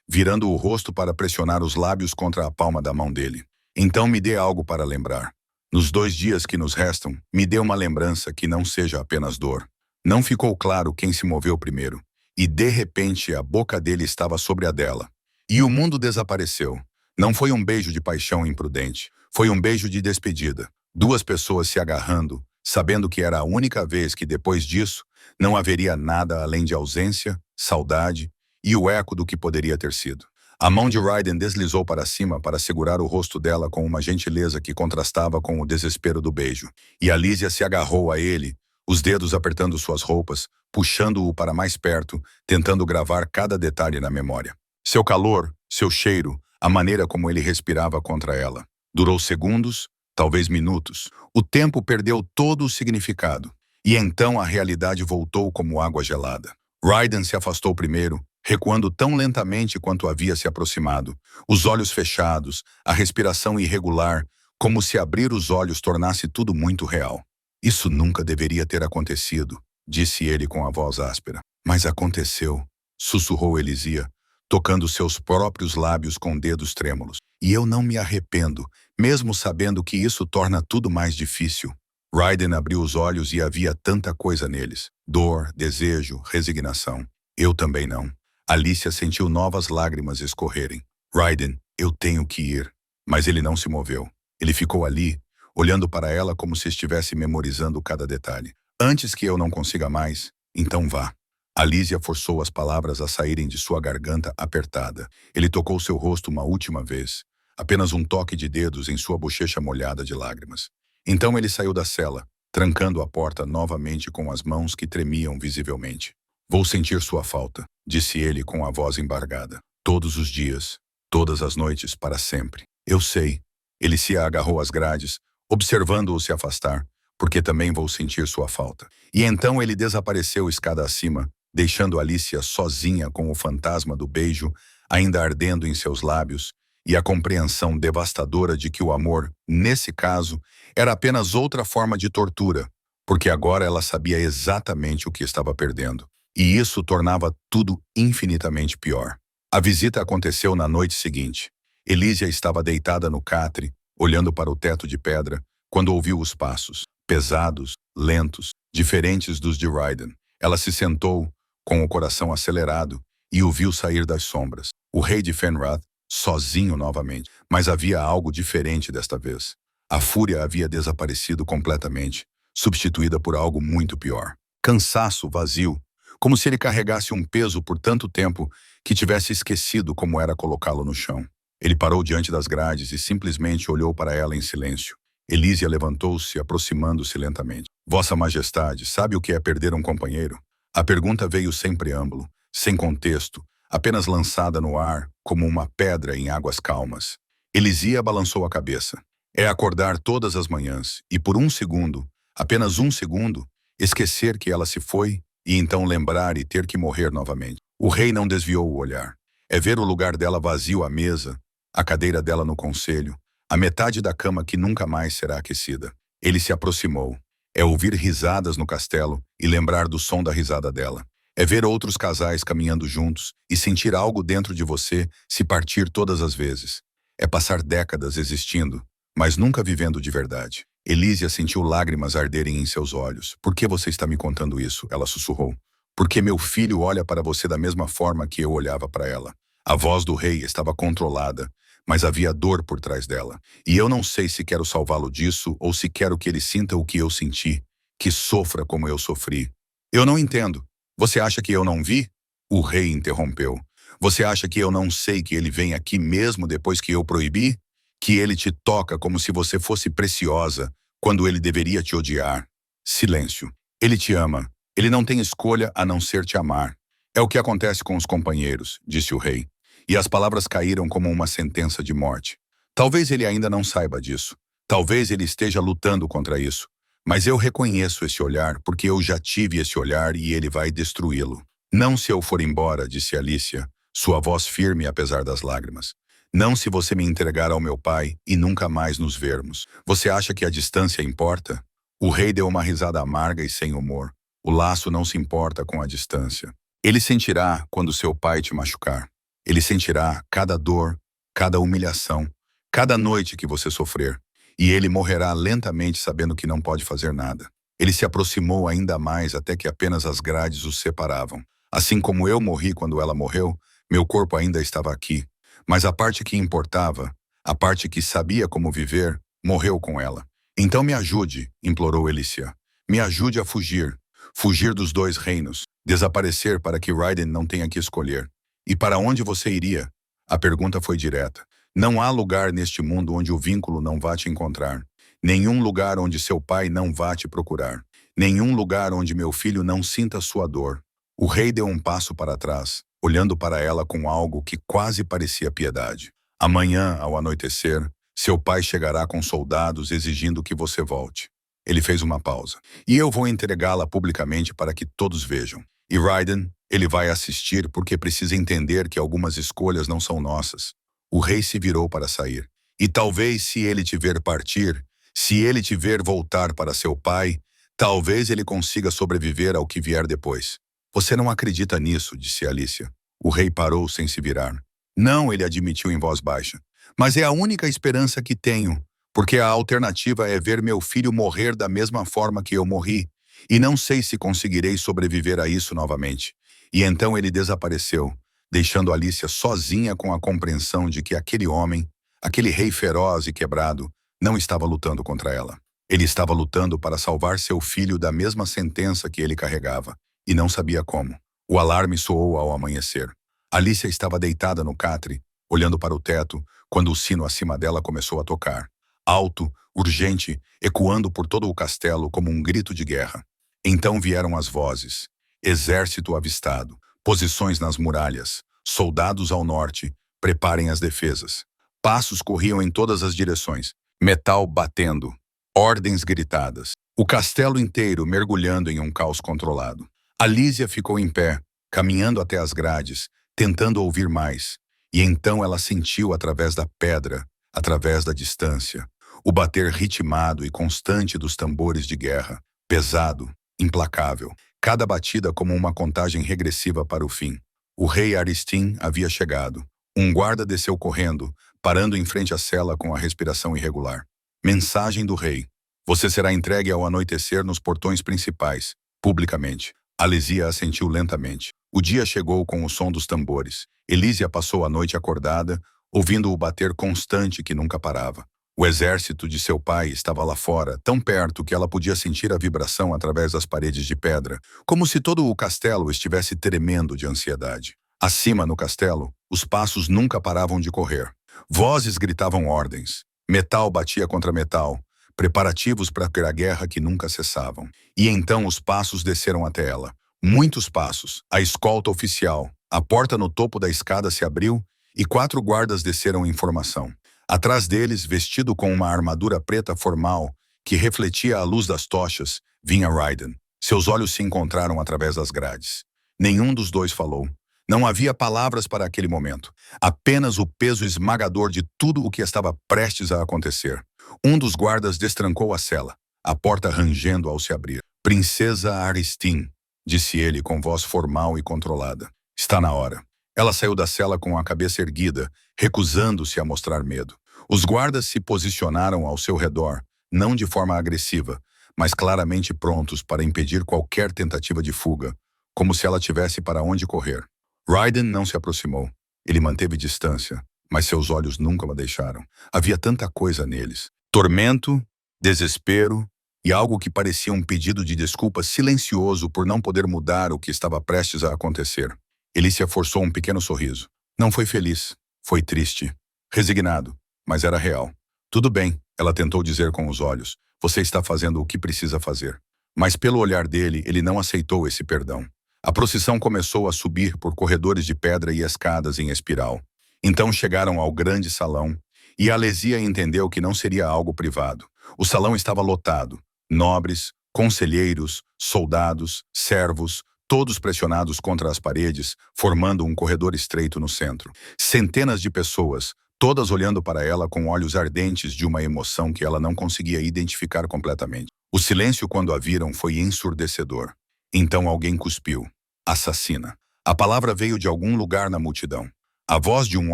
virando o rosto para pressionar os lábios contra a palma da mão dele. Então me dê algo para lembrar. Nos 2 dias que nos restam, me dê uma lembrança que não seja apenas dor. Não ficou claro quem se moveu primeiro, e de repente a boca dele estava sobre a dela. E o mundo desapareceu. Não foi um beijo de paixão imprudente, foi um beijo de despedida. 2 pessoas se agarrando, sabendo que era a única vez que depois disso, Não haveria nada além de ausência, saudade e o eco do que poderia ter sido. A mão de Raiden deslizou para cima para segurar o rosto dela com uma gentileza que contrastava com o desespero do beijo. E Alicia se agarrou a ele, os dedos apertando suas roupas, puxando-o para mais perto, tentando gravar cada detalhe na memória. Seu calor, seu cheiro, a maneira como ele respirava contra ela. Durou segundos, talvez minutos. O tempo perdeu todo o significado. E então a realidade voltou como água gelada. Raiden se afastou primeiro, recuando tão lentamente quanto havia se aproximado, os olhos fechados, a respiração irregular, como se abrir os olhos tornasse tudo muito real. Isso nunca deveria ter acontecido, disse ele com a voz áspera. Mas aconteceu, sussurrou Elisia, tocando seus próprios lábios com dedos trêmulos. E eu não me arrependo, mesmo sabendo que isso torna tudo mais difícil. Raiden abriu os olhos e havia tanta coisa neles. Dor, desejo, resignação. Eu também não. Alicia sentiu novas lágrimas escorrerem. Raiden, eu tenho que ir. Mas ele não se moveu. Ele ficou ali, olhando para ela como se estivesse memorizando cada detalhe. Antes que eu não consiga mais, então vá. Alicia forçou as palavras a saírem de sua garganta apertada. Ele tocou seu rosto uma última vez. Apenas um toque de dedos em sua bochecha molhada de lágrimas. Então ele saiu da cela, trancando a porta novamente com as mãos que tremiam visivelmente. Vou sentir sua falta, disse ele com a voz embargada. Todos os dias, todas as noites, para sempre. Eu sei. Ele se agarrou às grades, observando-o se afastar, porque também vou sentir sua falta. E então ele desapareceu escada acima, deixando Alicia sozinha com o fantasma do beijo ainda ardendo em seus lábios e a compreensão devastadora de que o amor, nesse caso, era apenas outra forma de tortura, porque agora ela sabia exatamente o que estava perdendo. E isso tornava tudo infinitamente pior. A visita aconteceu na noite seguinte. Elisia estava deitada no catre, olhando para o teto de pedra, quando ouviu os passos, pesados, lentos, diferentes dos de Raiden. Ela se sentou, com o coração acelerado, e o viu sair das sombras. O rei de Fenrath, sozinho novamente. Mas havia algo diferente desta vez. A fúria havia desaparecido completamente, substituída por algo muito pior. Cansaço vazio, como se ele carregasse um peso por tanto tempo que tivesse esquecido como era colocá-lo no chão. Ele parou diante das grades e simplesmente olhou para ela em silêncio. Elisia levantou-se, aproximando-se lentamente. Vossa Majestade, sabe o que é perder um companheiro? A pergunta veio sem preâmbulo, sem contexto, apenas lançada no ar, como uma pedra em águas calmas. Elisia balançou a cabeça. É acordar todas as manhãs e por um segundo, apenas um segundo, esquecer que ela se foi e então lembrar e ter que morrer novamente. O rei não desviou o olhar. É ver o lugar dela vazio à mesa, a cadeira dela no conselho, a metade da cama que nunca mais será aquecida. Ele se aproximou. É ouvir risadas no castelo e lembrar do som da risada dela. É ver outros casais caminhando juntos e sentir algo dentro de você se partir todas as vezes. É passar décadas existindo, mas nunca vivendo de verdade. Elisia sentiu lágrimas arderem em seus olhos. Por que você está me contando isso? Ela sussurrou. Porque meu filho olha para você da mesma forma que eu olhava para ela. A voz do rei estava controlada, mas havia dor por trás dela. E eu não sei se quero salvá-lo disso ou se quero que ele sinta o que eu senti, que sofra como eu sofri. Eu não entendo. Você acha que eu não vi? O rei interrompeu. Você acha que eu não sei que ele vem aqui mesmo depois que eu proibi? Que ele te toca como se você fosse preciosa, quando ele deveria te odiar? Silêncio. Ele te ama. Ele não tem escolha a não ser te amar. É o que acontece com os companheiros, disse o rei. E as palavras caíram como uma sentença de morte. Talvez ele ainda não saiba disso. Talvez ele esteja lutando contra isso. Mas eu reconheço esse olhar porque eu já tive esse olhar e ele vai destruí-lo. Não se eu for embora, disse Alicia, sua voz firme apesar das lágrimas. Não se você me entregar ao meu pai e nunca mais nos vermos. Você acha que a distância importa? O rei deu uma risada amarga e sem humor. O laço não se importa com a distância. Ele sentirá quando seu pai te machucar. Ele sentirá cada dor, cada humilhação, cada noite que você sofrer. E ele morrerá lentamente sabendo que não pode fazer nada. Ele se aproximou ainda mais até que apenas as grades os separavam. Assim como eu morri quando ela morreu, meu corpo ainda estava aqui. Mas a parte que importava, a parte que sabia como viver, morreu com ela. Então me ajude, implorou Elisia. Me ajude a fugir. Fugir dos dois reinos. Desaparecer para que Raiden não tenha que escolher. E para onde você iria? A pergunta foi direta. Não há lugar neste mundo onde o vínculo não vá te encontrar. Nenhum lugar onde seu pai não vá te procurar. Nenhum lugar onde meu filho não sinta sua dor. O rei deu um passo para trás, olhando para ela com algo que quase parecia piedade. Amanhã, ao anoitecer, seu pai chegará com soldados exigindo que você volte. Ele fez uma pausa. E eu vou entregá-la publicamente para que todos vejam. E Raiden, ele vai assistir porque precisa entender que algumas escolhas não são nossas. O rei se virou para sair. E talvez se ele te ver partir, se ele te ver voltar para seu pai, talvez ele consiga sobreviver ao que vier depois. Você não acredita nisso, disse Alicia. O rei parou sem se virar. Não, ele admitiu em voz baixa. Mas é a única esperança que tenho, porque a alternativa é ver meu filho morrer da mesma forma que eu morri, e não sei se conseguirei sobreviver a isso novamente. E então ele desapareceu, deixando Alicia sozinha com a compreensão de que aquele homem, aquele rei feroz e quebrado, não estava lutando contra ela. Ele estava lutando para salvar seu filho da mesma sentença que ele carregava, e não sabia como. O alarme soou ao amanhecer. Alicia estava deitada no catre, olhando para o teto, quando o sino acima dela começou a tocar. Alto, urgente, ecoando por todo o castelo como um grito de guerra. Então vieram as vozes. Exército avistado, posições nas muralhas, soldados ao norte, preparem as defesas. Passos corriam em todas as direções, metal batendo, ordens gritadas. O castelo inteiro mergulhando em um caos controlado. Alicia ficou em pé, caminhando até as grades, tentando ouvir mais. E então ela sentiu através da pedra, através da distância, o bater ritmado e constante dos tambores de guerra, pesado, implacável, cada batida como uma contagem regressiva para o fim. O rei Aristin havia chegado. Um guarda desceu correndo, parando em frente à cela com a respiração irregular. Mensagem do rei. Você será entregue ao anoitecer nos portões principais, publicamente. Alicia assentiu lentamente. O dia chegou com o som dos tambores. Elísia passou a noite acordada, ouvindo o bater constante que nunca parava. O exército de seu pai estava lá fora, tão perto que ela podia sentir a vibração através das paredes de pedra, como se todo o castelo estivesse tremendo de ansiedade. Acima no castelo, os passos nunca paravam de correr. Vozes gritavam ordens. Metal batia contra metal, preparativos para a guerra que nunca cessavam. E então os passos desceram até ela. Muitos passos. A escolta oficial. A porta no topo da escada se abriu e 4 guardas desceram em formação. Atrás deles, vestido com uma armadura preta formal que refletia a luz das tochas, vinha Raiden. Seus olhos se encontraram através das grades. Nenhum dos dois falou. Não havia palavras para aquele momento. Apenas o peso esmagador de tudo o que estava prestes a acontecer. Um dos guardas destrancou a cela, a porta rangendo ao se abrir. Princesa Aristin, disse ele com voz formal e controlada. Está na hora. Ela saiu da cela com a cabeça erguida, recusando-se a mostrar medo. Os guardas se posicionaram ao seu redor, não de forma agressiva, mas claramente prontos para impedir qualquer tentativa de fuga, como se ela tivesse para onde correr. Raiden não se aproximou. Ele manteve distância, mas seus olhos nunca a deixaram. Havia tanta coisa neles. Tormento, desespero e algo que parecia um pedido de desculpa silencioso por não poder mudar o que estava prestes a acontecer. Elícia forçou um pequeno sorriso. Não foi feliz, foi triste, resignado, mas era real. Tudo bem, ela tentou dizer com os olhos. Você está fazendo o que precisa fazer. Mas pelo olhar dele, ele não aceitou esse perdão. A procissão começou a subir por corredores de pedra e escadas em espiral. Então chegaram ao grande salão, e Alesia entendeu que não seria algo privado. O salão estava lotado. Nobres, conselheiros, soldados, servos, todos pressionados contra as paredes, formando um corredor estreito no centro. Centenas de pessoas, todas olhando para ela com olhos ardentes de uma emoção que ela não conseguia identificar completamente. O silêncio quando a viram foi ensurdecedor. Então alguém cuspiu. Assassina. A palavra veio de algum lugar na multidão. A voz de um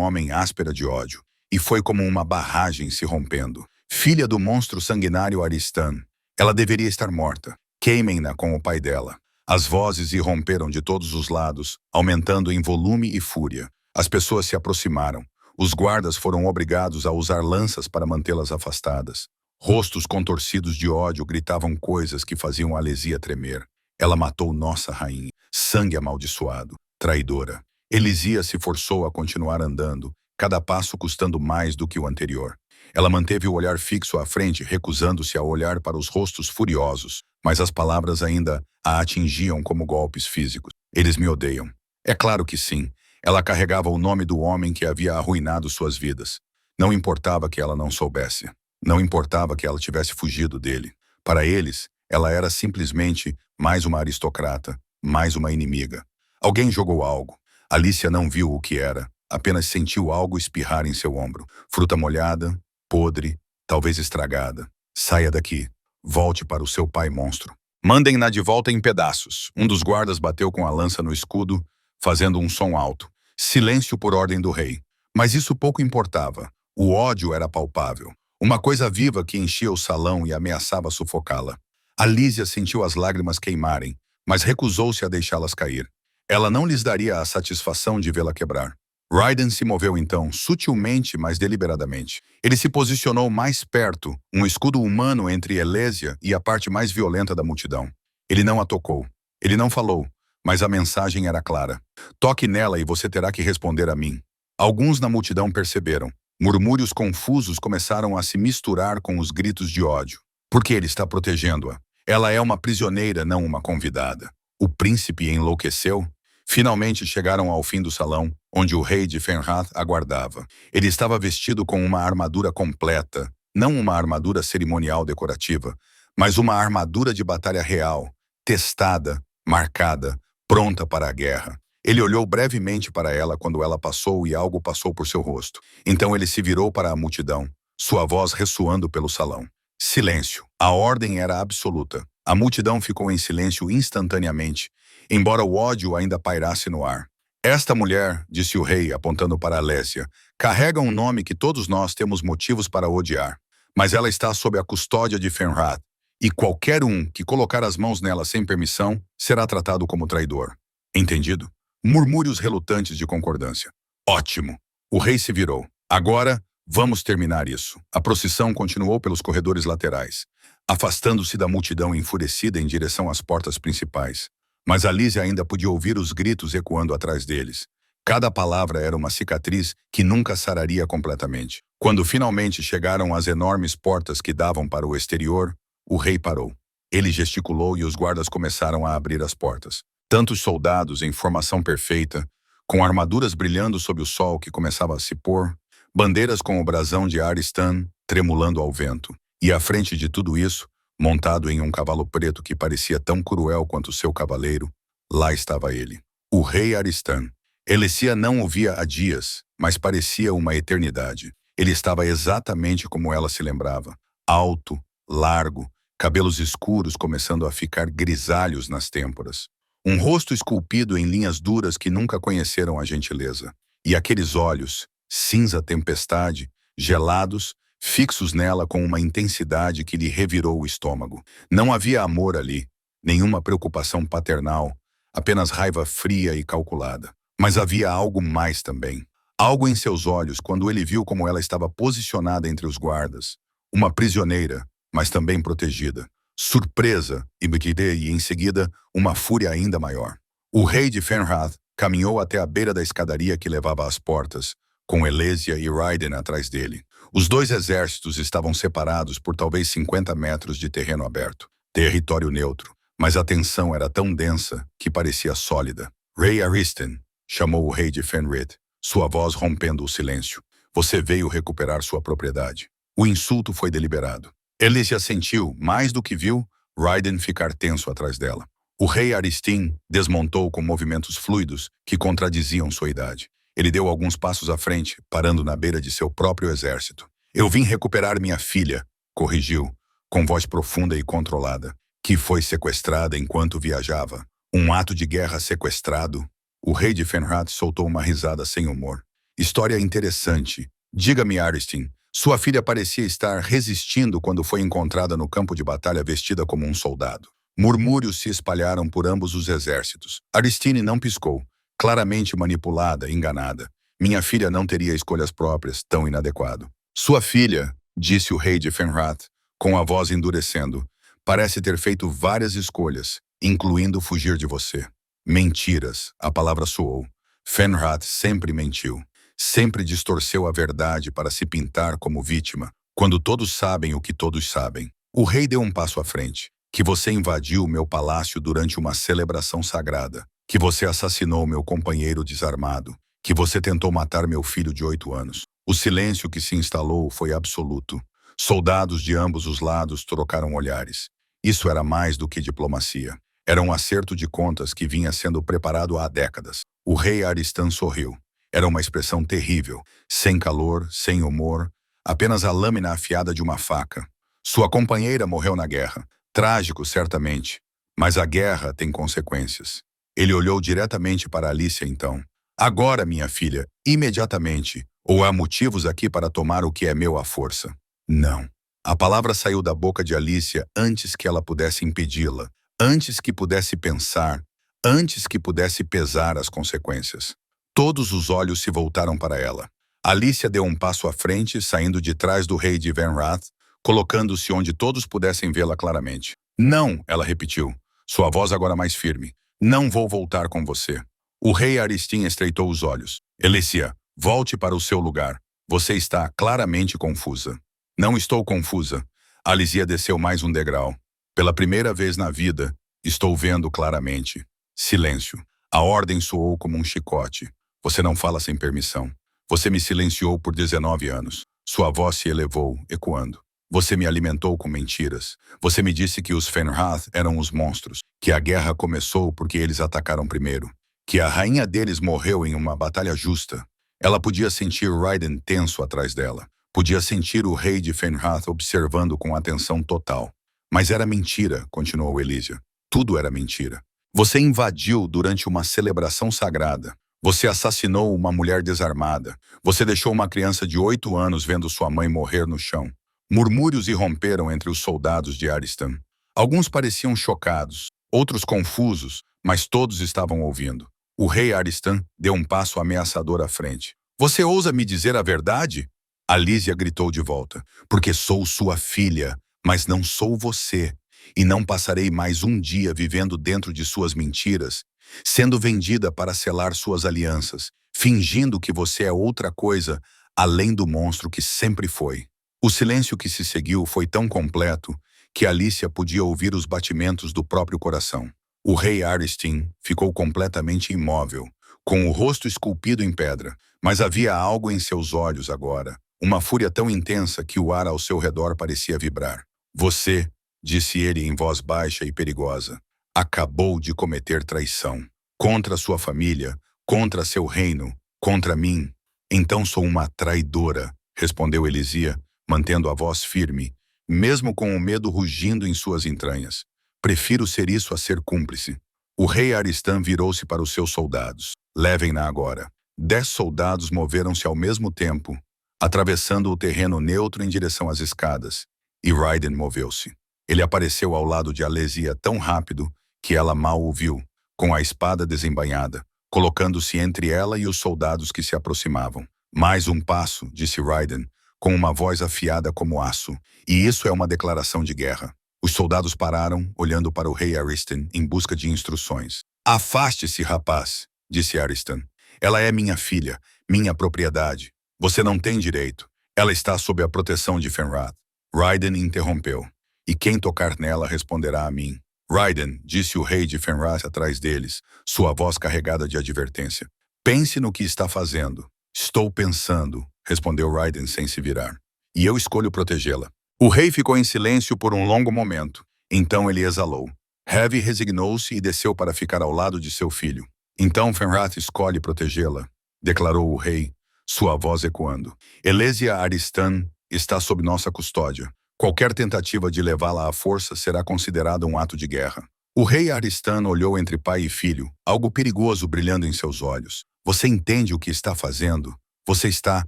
homem áspera de ódio. E foi como uma barragem se rompendo. Filha do monstro sanguinário Aristan. Ela deveria estar morta. Queimem-na com o pai dela. As vozes irromperam de todos os lados, aumentando em volume e fúria. As pessoas se aproximaram. Os guardas foram obrigados a usar lanças para mantê-las afastadas. Rostos contorcidos de ódio gritavam coisas que faziam Alesia tremer. Ela matou nossa rainha. Sangue amaldiçoado. Traidora. Elisia se forçou a continuar andando, cada passo custando mais do que o anterior. Ela manteve o olhar fixo à frente, recusando-se a olhar para os rostos furiosos, mas as palavras ainda a atingiam como golpes físicos. Eles me odeiam. É claro que sim. Ela carregava o nome do homem que havia arruinado suas vidas. Não importava que ela não soubesse. Não importava que ela tivesse fugido dele. Para eles, ela era simplesmente mais uma aristocrata, mais uma inimiga. Alguém jogou algo. Alicia não viu o que era, apenas sentiu algo espirrar em seu ombro. Fruta molhada, podre, talvez estragada. Saia daqui. Volte para o seu pai monstro. Mandem-na de volta em pedaços. Um dos guardas bateu com a lança no escudo, fazendo um som alto. Silêncio por ordem do rei. Mas isso pouco importava. O ódio era palpável. Uma coisa viva que enchia o salão e ameaçava sufocá-la. Alísia sentiu as lágrimas queimarem, mas recusou-se a deixá-las cair. Ela não lhes daria a satisfação de vê-la quebrar. Raiden se moveu então, sutilmente, mas deliberadamente. Ele se posicionou mais perto, um escudo humano entre Elésia e a parte mais violenta da multidão. Ele não a tocou. Ele não falou, mas a mensagem era clara. Toque nela e você terá que responder a mim. Alguns na multidão perceberam. Murmúrios confusos começaram a se misturar com os gritos de ódio. Por que ele está protegendo-a? Ela é uma prisioneira, não uma convidada. O príncipe enlouqueceu? Finalmente chegaram ao fim do salão, onde o rei de Fenrath aguardava. Ele estava vestido com uma armadura completa, não uma armadura cerimonial decorativa, mas uma armadura de batalha real, testada, marcada, pronta para a guerra. Ele olhou brevemente para ela quando ela passou e algo passou por seu rosto. Então ele se virou para a multidão, sua voz ressoando pelo salão. Silêncio. A ordem era absoluta. A multidão ficou em silêncio instantaneamente, embora o ódio ainda pairasse no ar. Esta mulher, disse o rei, apontando para Alésia, carrega um nome que todos nós temos motivos para odiar. Mas ela está sob a custódia de Fenrath, e qualquer um que colocar as mãos nela sem permissão será tratado como traidor. Entendido? Murmúrios relutantes de concordância. Ótimo. O rei se virou. Agora, vamos terminar isso. A procissão continuou pelos corredores laterais, afastando-se da multidão enfurecida em direção às portas principais. Mas Alísia ainda podia ouvir os gritos ecoando atrás deles. Cada palavra era uma cicatriz que nunca sararia completamente. Quando finalmente chegaram às enormes portas que davam para o exterior, o rei parou. Ele gesticulou e os guardas começaram a abrir as portas. Tantos soldados em formação perfeita, com armaduras brilhando sob o sol que começava a se pôr, bandeiras com o brasão de Aristan tremulando ao vento. E à frente de tudo isso, montado em um cavalo preto que parecia tão cruel quanto seu cavaleiro, lá estava ele, o rei Aristan. Elesia não o via há dias, mas parecia uma eternidade. Ele estava exatamente como ela se lembrava, alto, largo, cabelos escuros começando a ficar grisalhos nas têmporas. Um rosto esculpido em linhas duras que nunca conheceram a gentileza. E aqueles olhos, cinza tempestade, gelados, fixos nela com uma intensidade que lhe revirou o estômago. Não havia amor ali, nenhuma preocupação paternal, apenas raiva fria e calculada. Mas havia algo mais também. Algo em seus olhos quando ele viu como ela estava posicionada entre os guardas. Uma prisioneira, mas também protegida. Surpresa, e em seguida, uma fúria ainda maior. O rei de Fenrath caminhou até a beira da escadaria que levava às portas, com Elésia e Raiden atrás dele. Os dois exércitos estavam separados por talvez 50 metros de terreno aberto, território neutro, mas a tensão era tão densa que parecia sólida. Rei Aristan, chamou o rei de Fenrit, sua voz rompendo o silêncio. Você veio recuperar sua propriedade. O insulto foi deliberado. Elésia sentiu, mais do que viu, Raiden ficar tenso atrás dela. O rei Aristin desmontou com movimentos fluidos que contradiziam sua idade. Ele deu alguns passos à frente, parando na beira de seu próprio exército. Eu vim recuperar minha filha, corrigiu, com voz profunda e controlada, que foi sequestrada enquanto viajava. Um ato de guerra sequestrado? O rei de Fenrath soltou uma risada sem humor. História interessante. Diga-me, Aristin, sua filha parecia estar resistindo quando foi encontrada no campo de batalha vestida como um soldado. Murmúrios se espalharam por ambos os exércitos. Aristine não piscou, claramente manipulada, enganada. Minha filha não teria escolhas próprias, tão inadequado. Sua filha, disse o rei de Fenrath, com a voz endurecendo, parece ter feito várias escolhas, incluindo fugir de você. Mentiras, a palavra soou. Fenrath sempre mentiu. Sempre distorceu a verdade para se pintar como vítima, quando todos sabem o que todos sabem. O rei deu um passo à frente. Que você invadiu meu palácio durante uma celebração sagrada. Que você assassinou meu companheiro desarmado. Que você tentou matar meu filho de 8 anos. O silêncio que se instalou foi absoluto. Soldados de ambos os lados trocaram olhares. Isso era mais do que diplomacia. Era um acerto de contas que vinha sendo preparado há décadas. O rei Aristan sorriu. Era uma expressão terrível, sem calor, sem humor, apenas a lâmina afiada de uma faca. Sua companheira morreu na guerra. Trágico, certamente. Mas a guerra tem consequências. Ele olhou diretamente para Alicia então. Agora, minha filha, imediatamente. Ou há motivos aqui para tomar o que é meu à força? Não. A palavra saiu da boca de Alicia antes que ela pudesse impedi-la, antes que pudesse pensar, antes que pudesse pesar as consequências. Todos os olhos se voltaram para ela. Alicia deu um passo à frente, saindo de trás do rei de Fenrath, colocando-se onde todos pudessem vê-la claramente. Não, ela repetiu, sua voz agora mais firme. Não vou voltar com você. O rei Aristin estreitou os olhos. Alicia, volte para o seu lugar. Você está claramente confusa. Não estou confusa. Alicia desceu mais um degrau. Pela primeira vez na vida, estou vendo claramente. Silêncio. A ordem soou como um chicote. Você não fala sem permissão. Você me silenciou por 19 anos. Sua voz se elevou, ecoando. Você me alimentou com mentiras. Você me disse que os Fenrath eram os monstros, que a guerra começou porque eles atacaram primeiro, que a rainha deles morreu em uma batalha justa. Ela podia sentir Raiden tenso atrás dela. Podia sentir o rei de Fenrath observando com atenção total. Mas era mentira, continuou Elysia. Tudo era mentira. Você invadiu durante uma celebração sagrada. Você assassinou uma mulher desarmada. Você deixou uma criança de 8 anos vendo sua mãe morrer no chão. Murmúrios irromperam entre os soldados de Aristan. Alguns pareciam chocados, outros confusos, mas todos estavam ouvindo. O rei Aristan deu um passo ameaçador à frente. Você ousa me dizer a verdade? Alicia gritou de volta. Porque sou sua filha, mas não sou você. E não passarei mais um dia vivendo dentro de suas mentiras, sendo vendida para selar suas alianças, fingindo que você é outra coisa além do monstro que sempre foi. O silêncio que se seguiu foi tão completo que Alicia podia ouvir os batimentos do próprio coração. O rei Aristin ficou completamente imóvel, com o rosto esculpido em pedra, mas havia algo em seus olhos agora, uma fúria tão intensa que o ar ao seu redor parecia vibrar. Você, disse ele em voz baixa e perigosa, acabou de cometer traição. Contra sua família, contra seu reino, contra mim. Então sou uma traidora, respondeu Elysia, mantendo a voz firme, mesmo com o medo rugindo em suas entranhas. Prefiro ser isso a ser cúmplice. O rei Aristan virou-se para os seus soldados. Levem-na agora. 10 soldados moveram-se ao mesmo tempo, atravessando o terreno neutro em direção às escadas, e Raiden moveu-se. Ele apareceu ao lado de Elysia tão rápido que ela mal o viu, com a espada desembainhada, colocando-se entre ela e os soldados que se aproximavam. Mais um passo, disse Raiden, com uma voz afiada como aço, e isso é uma declaração de guerra. Os soldados pararam, olhando para o rei Aristan em busca de instruções. Afaste-se, rapaz, disse Aristan. Ela é minha filha, minha propriedade. Você não tem direito. Ela está sob a proteção de Fenrath. Raiden interrompeu. E quem tocar nela responderá a mim. Raiden, disse o rei de Fenrath atrás deles, sua voz carregada de advertência. Pense no que está fazendo. Estou pensando, respondeu Raiden sem se virar. E eu escolho protegê-la. O rei ficou em silêncio por um longo momento. Então ele exalou. Heavy resignou-se e desceu para ficar ao lado de seu filho. Então Fenrath escolhe protegê-la, declarou o rei, sua voz ecoando. Elysia Aristan está sob nossa custódia. Qualquer tentativa de levá-la à força será considerada um ato de guerra. O rei Aristan olhou entre pai e filho, algo perigoso brilhando em seus olhos. Você entende o que está fazendo? Você está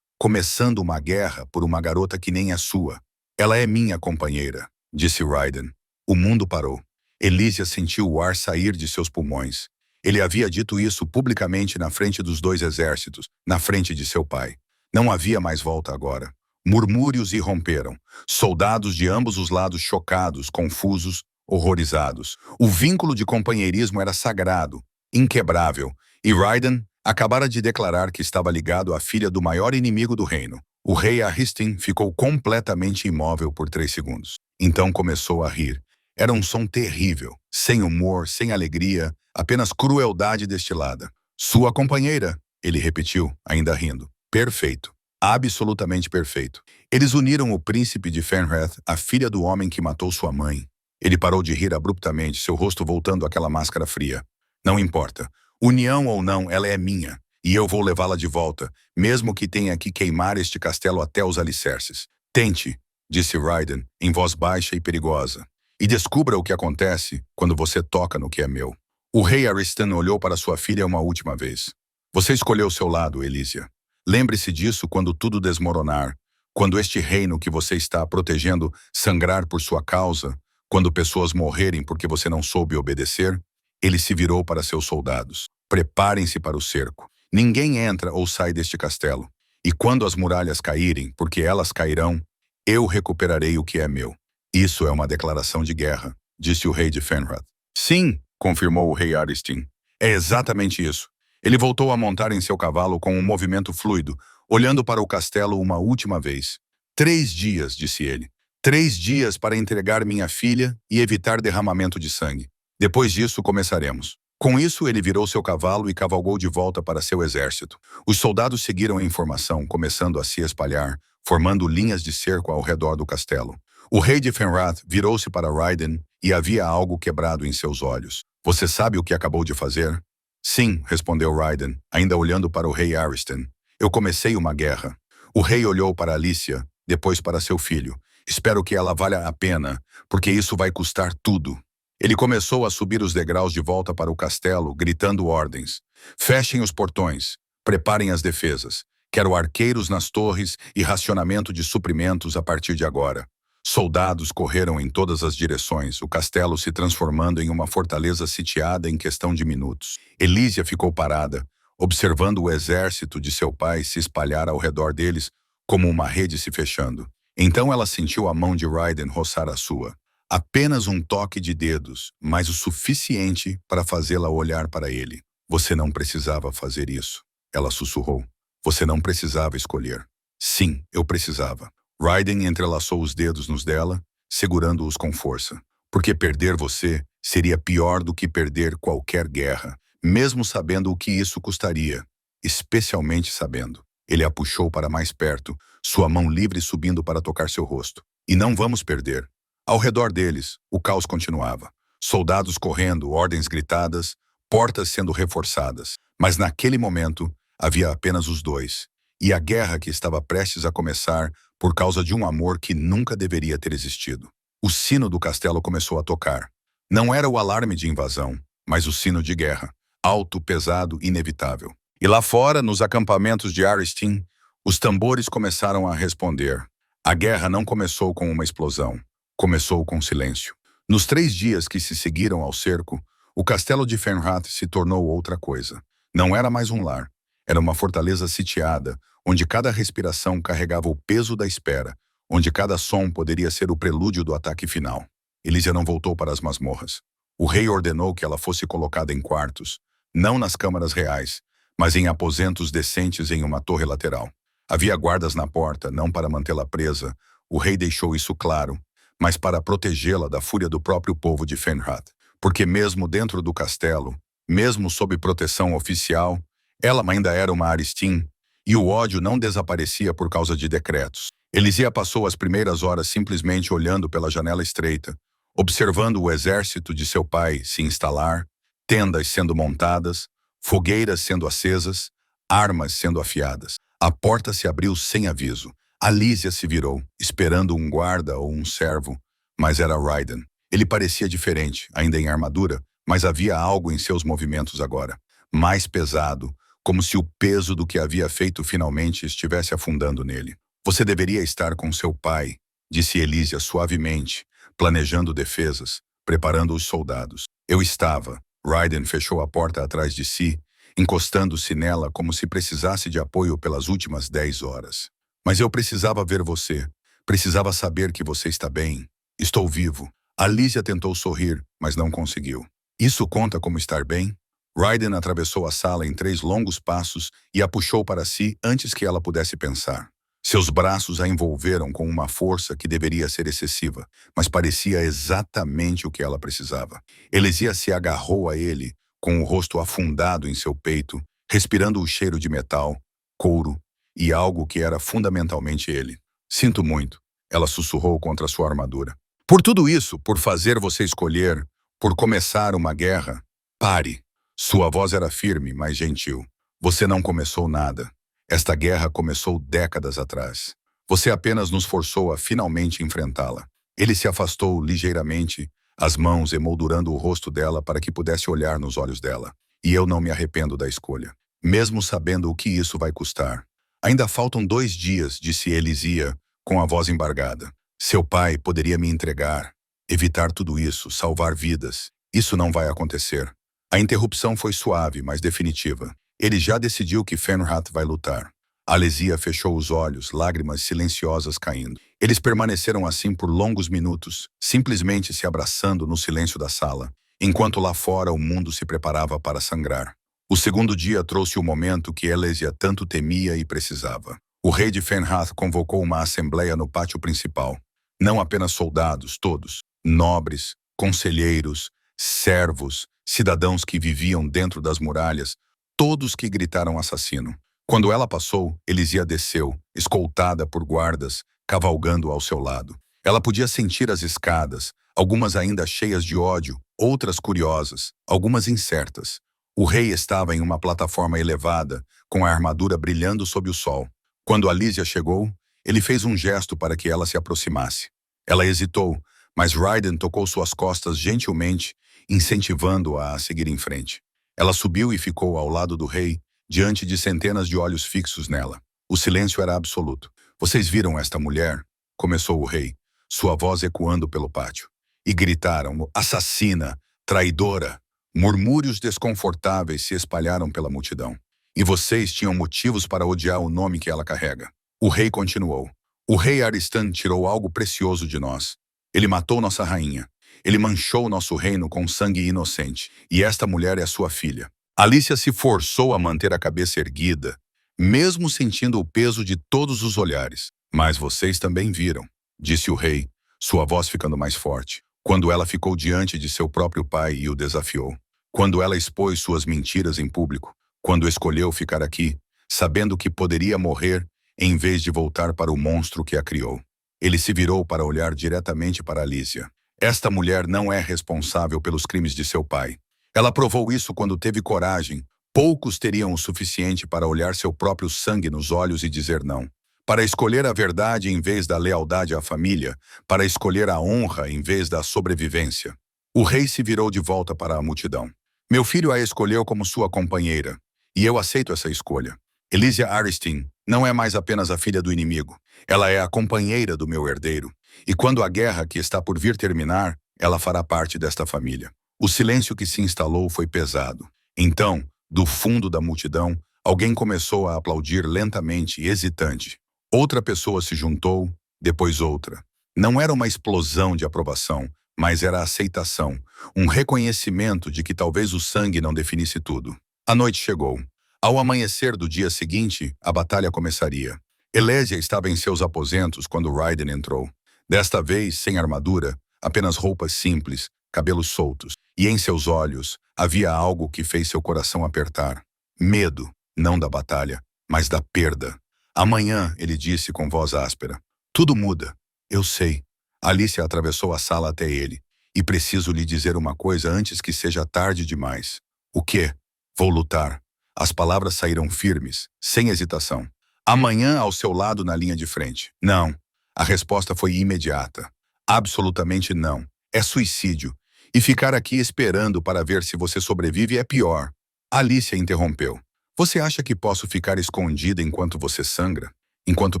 começando uma guerra por uma garota que nem é sua. Ela é minha companheira, disse Raiden. O mundo parou. Elysia sentiu o ar sair de seus pulmões. Ele havia dito isso publicamente na frente dos 2 exércitos, na frente de seu pai. Não havia mais volta agora. Murmúrios irromperam. Soldados de ambos os lados chocados, confusos, horrorizados. O vínculo de companheirismo era sagrado, inquebrável, e Raiden acabara de declarar que estava ligado à filha do maior inimigo do reino. O rei Aristin ficou completamente imóvel por 3 segundos. Então começou a rir. Era um som terrível, sem humor, sem alegria, apenas crueldade destilada. Sua companheira, ele repetiu, ainda rindo. Perfeito. Absolutamente perfeito. Eles uniram o príncipe de Fenrith à filha do homem que matou sua mãe. Ele parou de rir abruptamente, seu rosto voltando àquela máscara fria. Não importa. União ou não, ela é minha. E eu vou levá-la de volta, mesmo que tenha que queimar este castelo até os alicerces. Tente, disse Raiden, em voz baixa e perigosa. E descubra o que acontece quando você toca no que é meu. O rei Aristan olhou para sua filha uma última vez. Você escolheu seu lado, Elysia. Lembre-se disso quando tudo desmoronar, quando este reino que você está protegendo sangrar por sua causa, quando pessoas morrerem porque você não soube obedecer. Ele se virou para seus soldados. Preparem-se para o cerco. Ninguém entra ou sai deste castelo. E quando as muralhas caírem, porque elas cairão, eu recuperarei o que é meu. Isso é uma declaração de guerra, disse o rei de Fenrith. Sim, confirmou o rei Aristin. É exatamente isso. Ele voltou a montar em seu cavalo com um movimento fluido, olhando para o castelo uma última vez. 3 dias, disse ele. 3 dias para entregar minha filha e evitar derramamento de sangue. Depois disso, começaremos. Com isso, ele virou seu cavalo e cavalgou de volta para seu exército. Os soldados seguiram a informação, começando a se espalhar, formando linhas de cerco ao redor do castelo. O rei de Fenrith virou-se para Raiden e havia algo quebrado em seus olhos. Você sabe o que acabou de fazer? Sim, respondeu Raiden, ainda olhando para o rei Aristan. Eu comecei uma guerra. O rei olhou para Elysia, depois para seu filho. Espero que ela valha a pena, porque isso vai custar tudo. Ele começou a subir os degraus de volta para o castelo, gritando ordens. Fechem os portões. Preparem as defesas. Quero arqueiros nas torres e racionamento de suprimentos a partir de agora. Soldados correram em todas as direções, o castelo se transformando em uma fortaleza sitiada em questão de minutos. Elysia ficou parada, observando o exército de seu pai se espalhar ao redor deles, como uma rede se fechando. Então ela sentiu a mão de Raiden roçar a sua. Apenas um toque de dedos, mas o suficiente para fazê-la olhar para ele. Você não precisava fazer isso, ela sussurrou. Você não precisava escolher. Sim, eu precisava. Raiden entrelaçou os dedos nos dela, segurando-os com força. Porque perder você seria pior do que perder qualquer guerra, mesmo sabendo o que isso custaria. Especialmente sabendo. Ele a puxou para mais perto, sua mão livre subindo para tocar seu rosto. E não vamos perder. Ao redor deles, o caos continuava. Soldados correndo, ordens gritadas, portas sendo reforçadas. Mas naquele momento, havia apenas os dois. E a guerra que estava prestes a começar por causa de um amor que nunca deveria ter existido. O sino do castelo começou a tocar. Não era o alarme de invasão, mas o sino de guerra. Alto, pesado, inevitável. E lá fora, nos acampamentos de Aristin, os tambores começaram a responder. A guerra não começou com uma explosão. Começou com silêncio. Nos 3 dias que se seguiram ao cerco, o castelo de Fenrith se tornou outra coisa. Não era mais um lar. Era uma fortaleza sitiada, onde cada respiração carregava o peso da espera, onde cada som poderia ser o prelúdio do ataque final. Elysia não voltou para as masmorras. O rei ordenou que ela fosse colocada em quartos, não nas câmaras reais, mas em aposentos decentes em uma torre lateral. Havia guardas na porta, não para mantê-la presa, o rei deixou isso claro, mas para protegê-la da fúria do próprio povo de Fenrith. Porque mesmo dentro do castelo, mesmo sob proteção oficial, ela ainda era uma Aristin, e o ódio não desaparecia por causa de decretos. Elysia passou as primeiras horas simplesmente olhando pela janela estreita, observando o exército de seu pai se instalar, tendas sendo montadas, fogueiras sendo acesas, armas sendo afiadas. A porta se abriu sem aviso. Elysia se virou, esperando um guarda ou um servo, mas era Raiden. Ele parecia diferente, ainda em armadura, mas havia algo em seus movimentos agora. Mais pesado, como se o peso do que havia feito finalmente estivesse afundando nele. Você deveria estar com seu pai, disse Elysia suavemente, planejando defesas, preparando os soldados. Eu estava. Raiden fechou a porta atrás de si, encostando-se nela como se precisasse de apoio pelas últimas 10 horas. Mas eu precisava ver você. Precisava saber que você está bem. Estou vivo. Alicia tentou sorrir, mas não conseguiu. Isso conta como estar bem? Raiden atravessou a sala em 3 longos passos e a puxou para si antes que ela pudesse pensar. Seus braços a envolveram com uma força que deveria ser excessiva, mas parecia exatamente o que ela precisava. Elisia se agarrou a ele, com o rosto afundado em seu peito, respirando o cheiro de metal, couro e algo que era fundamentalmente ele. Sinto muito, ela sussurrou contra sua armadura. Por tudo isso, por fazer você escolher, por começar uma guerra, pare. Sua voz era firme, mas gentil. Você não começou nada. Esta guerra começou décadas atrás. Você apenas nos forçou a finalmente enfrentá-la. Ele se afastou ligeiramente, as mãos emoldurando o rosto dela para que pudesse olhar nos olhos dela. E eu não me arrependo da escolha, mesmo sabendo o que isso vai custar. Ainda faltam 2 dias, disse Elisia, com a voz embargada. Seu pai poderia me entregar, evitar tudo isso, salvar vidas. Isso não vai acontecer. A interrupção foi suave, mas definitiva. Ele já decidiu que Fenrat vai lutar. Alesia fechou os olhos, lágrimas silenciosas caindo. Eles permaneceram assim por longos minutos, simplesmente se abraçando no silêncio da sala, enquanto lá fora o mundo se preparava para sangrar. O segundo dia trouxe o momento que Alesia tanto temia e precisava. O rei de Fenrat convocou uma assembleia no pátio principal. Não apenas soldados, todos, nobres, conselheiros, servos, cidadãos que viviam dentro das muralhas, todos que gritaram assassino. Quando ela passou, Elisia desceu, escoltada por guardas, cavalgando ao seu lado. Ela podia sentir as escadas, algumas ainda cheias de ódio, outras curiosas, algumas incertas. O rei estava em uma plataforma elevada, com a armadura brilhando sob o sol. Quando Alicia chegou, ele fez um gesto para que ela se aproximasse. Ela hesitou, mas Raiden tocou suas costas gentilmente, incentivando-a a seguir em frente. Ela subiu e ficou ao lado do rei, diante de centenas de olhos fixos nela. O silêncio era absoluto. Vocês viram esta mulher? Começou o rei, sua voz ecoando pelo pátio. E gritaram, assassina, traidora. Murmúrios desconfortáveis se espalharam pela multidão. E vocês tinham motivos para odiar o nome que ela carrega. O rei continuou. O rei Aristan tirou algo precioso de nós. Ele matou nossa rainha. Ele manchou nosso reino com sangue inocente. E esta mulher é sua filha. Alicia se forçou a manter a cabeça erguida, mesmo sentindo o peso de todos os olhares. Mas vocês também viram, disse o rei, sua voz ficando mais forte, quando ela ficou diante de seu próprio pai e o desafiou. Quando ela expôs suas mentiras em público, quando escolheu ficar aqui, sabendo que poderia morrer, em vez de voltar para o monstro que a criou. Ele se virou para olhar diretamente para Alicia. Esta mulher não é responsável pelos crimes de seu pai. Ela provou isso quando teve coragem. Poucos teriam o suficiente para olhar seu próprio sangue nos olhos e dizer não. Para escolher a verdade em vez da lealdade à família. Para escolher a honra em vez da sobrevivência. O rei se virou de volta para a multidão. Meu filho a escolheu como sua companheira. E eu aceito essa escolha. Elisia Aristin não é mais apenas a filha do inimigo. Ela é a companheira do meu herdeiro. E quando a guerra que está por vir terminar, ela fará parte desta família. O silêncio que se instalou foi pesado. Então, do fundo da multidão, alguém começou a aplaudir lentamente, hesitante. Outra pessoa se juntou, depois outra. Não era uma explosão de aprovação, mas era aceitação, um reconhecimento de que talvez o sangue não definisse tudo. A noite chegou. Ao amanhecer do dia seguinte, a batalha começaria. Elisia estava em seus aposentos quando Raiden entrou. Desta vez, sem armadura, apenas roupas simples, cabelos soltos. E em seus olhos havia algo que fez seu coração apertar. Medo, não da batalha, mas da perda. Amanhã, ele disse com voz áspera. Tudo muda. Eu sei. Alicia atravessou a sala até ele. E preciso lhe dizer uma coisa antes que seja tarde demais. O quê? Vou lutar. As palavras saíram firmes, sem hesitação. Amanhã ao seu lado na linha de frente. Não. A resposta foi imediata. Absolutamente não. É suicídio. E ficar aqui esperando para ver se você sobrevive é pior. Alicia interrompeu. Você acha que posso ficar escondida enquanto você sangra? Enquanto